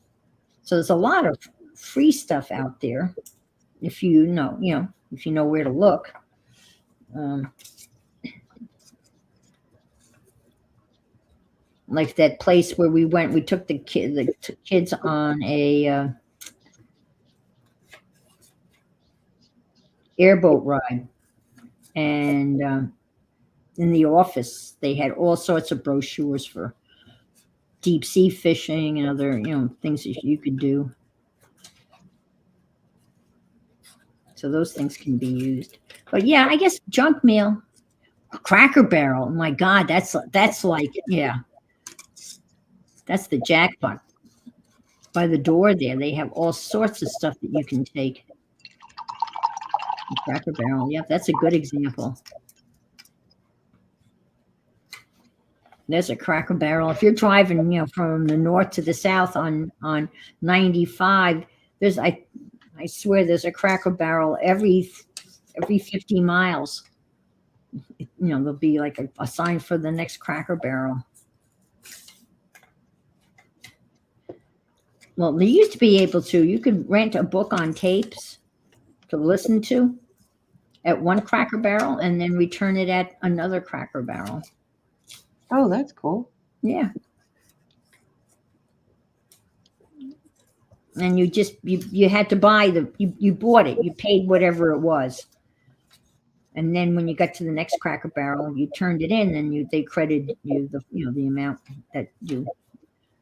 So there's a lot of free stuff out there if you know where to look. Like that place where we went, we took the kids on a airboat ride, and in the office they had all sorts of brochures for deep sea fishing and other things that you could do. So those things can be used. But yeah, I guess junk mail, Cracker Barrel. Oh my God, that's like that's the jackpot. By the door there, they have all sorts of stuff that you can take. Cracker Barrel, yeah, that's a good example. There's a Cracker Barrel. If you're driving, from the north to the south on 95, I swear there's a Cracker Barrel every 50 miles. There'll be like a sign for the next Cracker Barrel. Well, they used to be able to. You could rent a book on tapes to listen to at one Cracker Barrel and then return it at another Cracker Barrel. Oh, that's cool. Yeah. And you had to buy you bought it. You paid whatever it was. And then when you got to the next Cracker Barrel, you turned it in, and they credited you the amount that you.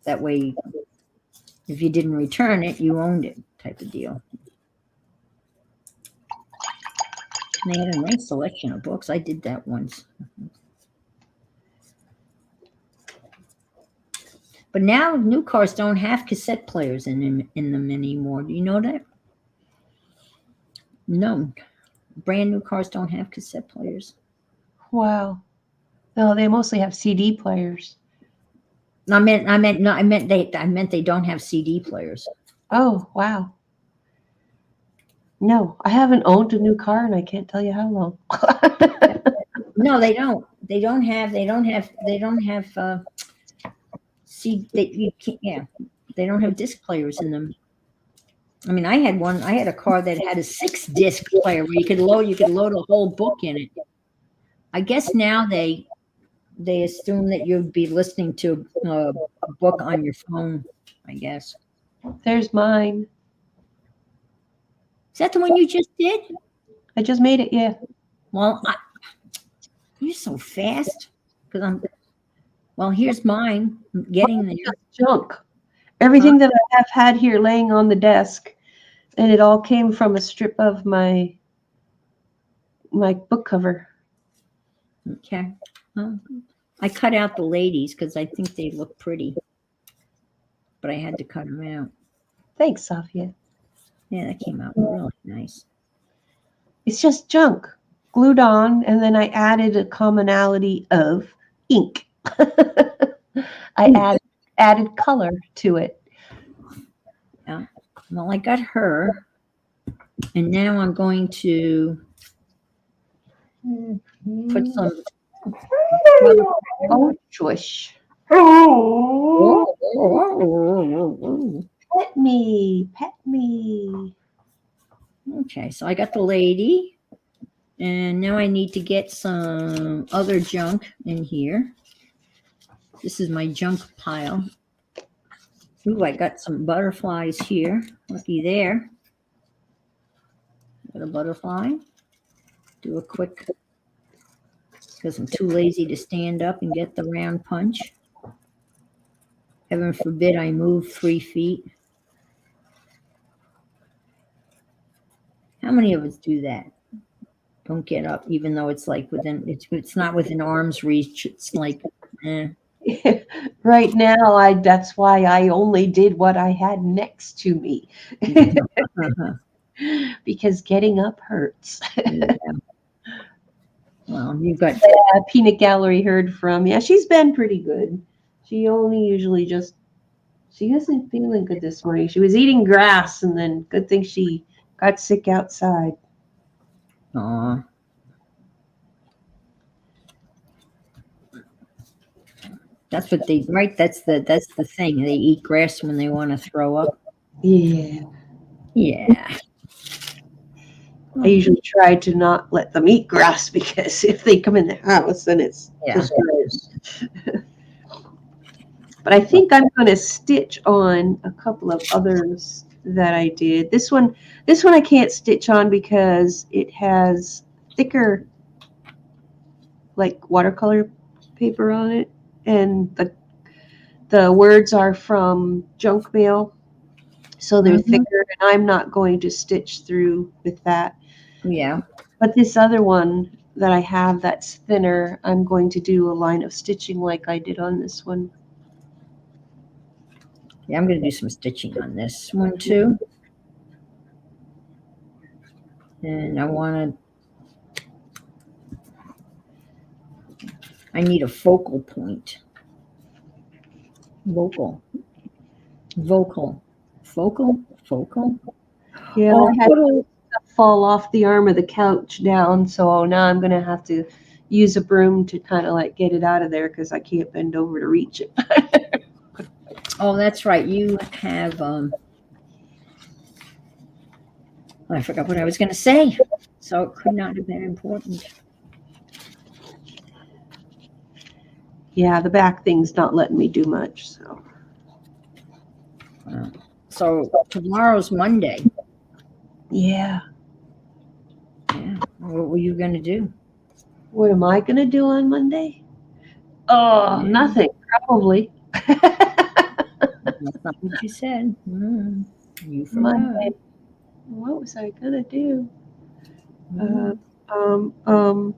That way, if you didn't return it, you owned it, type of deal. And they had a nice selection of books. I did that once. But now new cars don't have cassette players in them anymore. Do you know that? No, brand new cars don't have cassette players. Wow. No, they mostly have CD players. I meant they don't have CD players. Oh, wow. No, I haven't owned a new car and I can't tell you how long. No, they don't. They don't have. You can't. Yeah, they don't have disc players in them. I mean, I had a car that had a 6-disc player where you could load a whole book in it. I guess now they assume that you'd be listening to a book on your phone, I guess. There's mine. Is that the one you just did? I just made it, yeah. Well, you're so fast. Well, here's mine. I'm getting there. Junk. Everything that I have had here laying on the desk, and it all came from a strip of my book cover. Okay. I cut out the ladies because I think they look pretty, but I had to cut them out. Thanks, Sophia. Yeah, that came out really nice. It's just junk glued on, and then I added a commonality of ink. I added color to it. Yeah. Well, I got her, and now I'm going to put some. Oh, shush. Pet me. Okay, so I got the lady, and now I need to get some other junk in here. This is my junk pile. Ooh, I got some butterflies here. Looky there. Got a butterfly. Do a quick, because I'm too lazy to stand up and get the round punch. Heaven forbid I move 3 feet. How many of us do that? Don't get up, even though it's like it's not within arm's reach. It's like, eh. Right now, that's why I only did what I had next to me. Because getting up hurts. Yeah. Well, you've got Peanut Gallery heard from. Yeah, she's been pretty good. She only usually she isn't feeling good this morning. She was eating grass, and then good thing she got sick outside. Aw. That's what they right. That's the thing. They eat grass when they want to throw up. Yeah. Yeah. I usually try to not let them eat grass because if they come in the house, then it's just gross. But I think I'm going to stitch on a couple of others that I did. This one I can't stitch on because it has thicker, like watercolor paper on it, and the words are from junk mail, so they're thicker, and I'm not going to stitch through with that. Yeah. But this other one that I have that's thinner, I'm going to do a line of stitching like I did on this one. Yeah, I'm going to do some stitching on this one too. And I need a focal point. Focal. Yeah, Oh, I had to fall off the arm of the couch down, so now I'm going to have to use a broom to kind of like get it out of there because I can't bend over to reach it. Oh, that's right. You have I forgot what I was going to say. So it could not have been important. Yeah, the back thing's not letting me do much. So tomorrow's Monday. Yeah. Yeah. What were you going to do? What am I going to do on Monday? Oh, Yeah. nothing, probably. That's not what you said. You Monday, forgot. what was I going to do? Uh, Mm, um, um,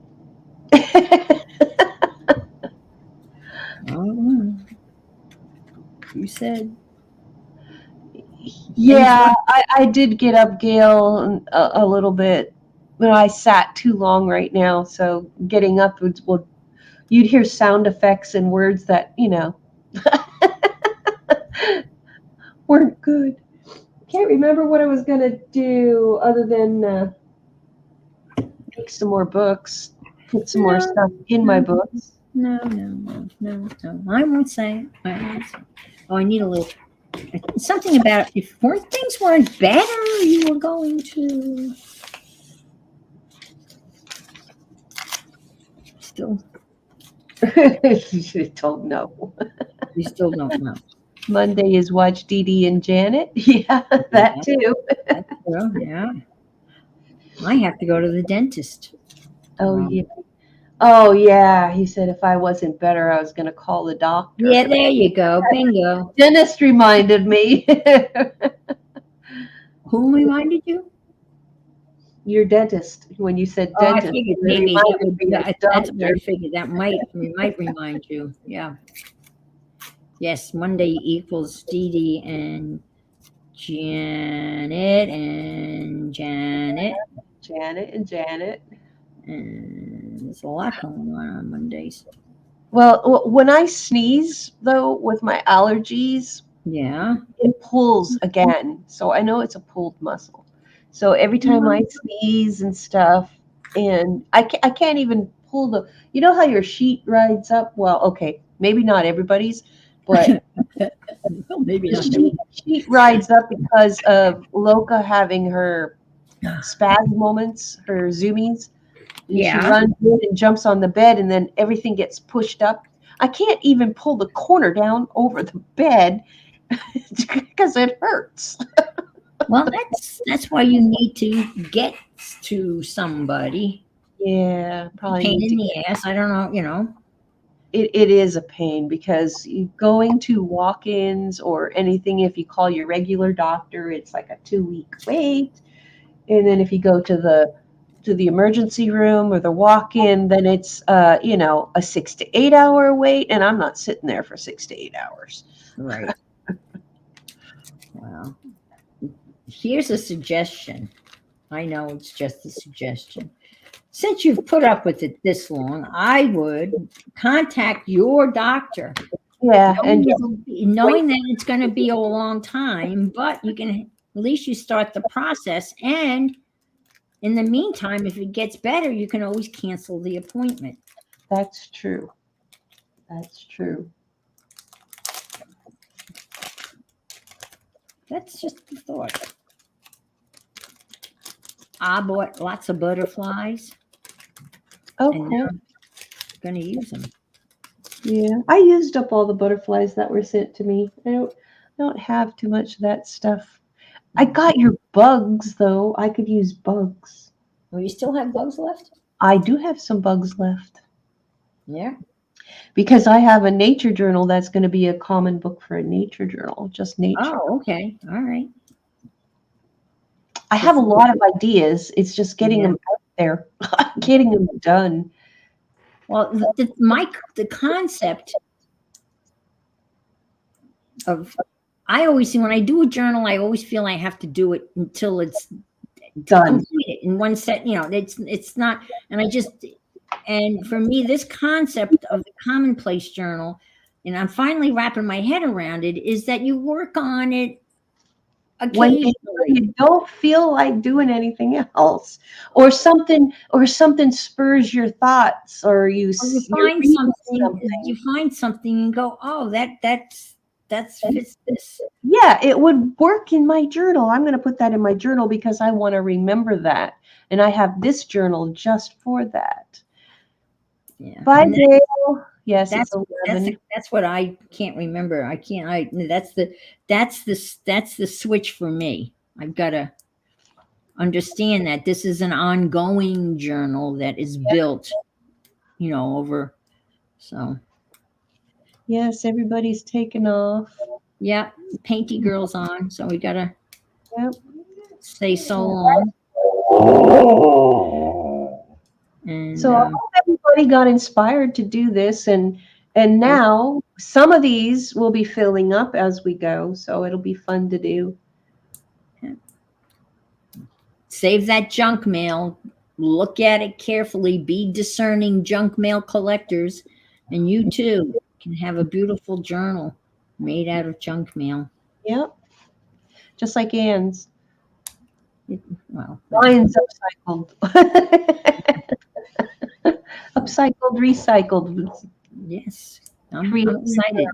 oh, you said things yeah, were. I did get up, Gail, a little bit. But I sat too long right now, so getting up would you'd hear sound effects and words that weren't good. Can't remember what I was gonna do other than make some more books, put some more No, stuff in my no, books. no. I won't say it. I won't say it. Oh, I need a little something about if things weren't better, you were going to still. You don't know. You still don't know. Monday is watch Dee Dee and Janet. Yeah, that Yeah, too. that's true. Yeah, I have to go to the dentist. Oh yeah. Oh yeah. He said if I wasn't better, I was gonna call the doctor. Yeah, there you go. Bingo. Dentist reminded me. Who reminded you? Your dentist. When you said Oh, I dentist, figured it maybe that reminded would. me of That's what I doctor. figured. That might remind you. Yeah. Yes. Monday equals Dee Dee and Janet, Janet and Janet. and there's a lot going on Mondays. Well, when I sneeze though with my allergies, Yeah. it pulls again. So I know it's a pulled muscle. So every time I sneeze and stuff, and I can't even pull you know how your sheet rides up? Well, okay, maybe not everybody's, but Well, maybe the not. sheet rides up because of Loka having her spasm moments, her zoomies. And she Yeah. runs in and jumps on the bed, and then everything gets pushed up. I can't even pull the corner down over the bed because it hurts. Well, that's why you need to get to somebody. Yeah, probably Pain need in to the ass. I don't know. it is a pain because going to walk-ins or anything, if you call your regular doctor, it's like a 2 week wait. And then if you go to the emergency room or the walk-in, then it's a 6 to 8 hour wait, and I'm not sitting there for 6 to 8 hours. Right. Well, here's a suggestion. I know it's just a suggestion. Since you've put up with it this long, I would contact your doctor, Yeah, and just wait. knowing that it's going to be a long time, but you can at least you start the process. And in the meantime, if it gets better, you can always cancel the appointment. That's true. That's true. That's just the thought. I bought lots of butterflies Oh, and cool. now I'm going to use them. Yeah, I used up all the butterflies that were sent to me. I don't have too much of that stuff. I got your bugs though. I could use bugs. Well, you still have bugs left? I do have some bugs left Yeah. because I have a nature journal that's going to be a common book for a nature journal, just nature. Oh, okay. All right. I have a lot of ideas. It's just getting Yeah. them out there, getting them done. Well, the concept of I always when I do a journal, I always feel I have to do it until it's Done. completed in one set. It's not, and for me, this concept of the commonplace journal, and I'm finally wrapping my head around it, is that you work on it When occasionally. you don't feel like doing anything else, or something spurs your thoughts, or Or you're reading something. you find something and go, oh, that's fits this. Yeah, it would work in my journal. I'm going to put that in my journal because I want to remember that, and I have this journal just for that. Yeah. Bye, And Dale. Yes, it's 11. that's what I can't remember. I can't. That's the switch for me. understand that this is an ongoing journal that is built, over. So, Yes, everybody's taken off. yeah, Painty Girl's on. So we got to Yep. say so long. And So I hope everybody got inspired to do this, and now some of these will be filling up as we go, so it'll be fun to do. save that junk mail. Look at it carefully. Be discerning junk mail collectors. And you too can have a beautiful journal made out of junk mail. Yep. Just like Anne's. Well, Mine's upcycled. Upcycled, recycled. yes. I'm excited.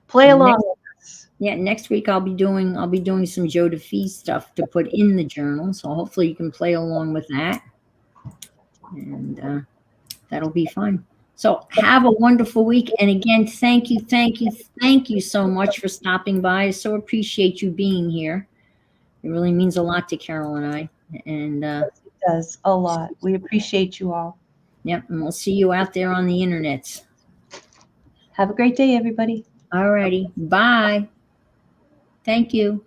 Play along with us. Yeah, next week I'll be doing some Joe DeFee stuff to put in the journal. So hopefully you can play along with that. And that'll be fun. So have a wonderful week. And again, thank you so much for stopping by. I so appreciate you being here. It really means a lot to Carol and I. And It does a lot. We appreciate you all. Yep, and we'll see you out there on the internet. Have a great day, everybody. All righty. Bye. Thank you.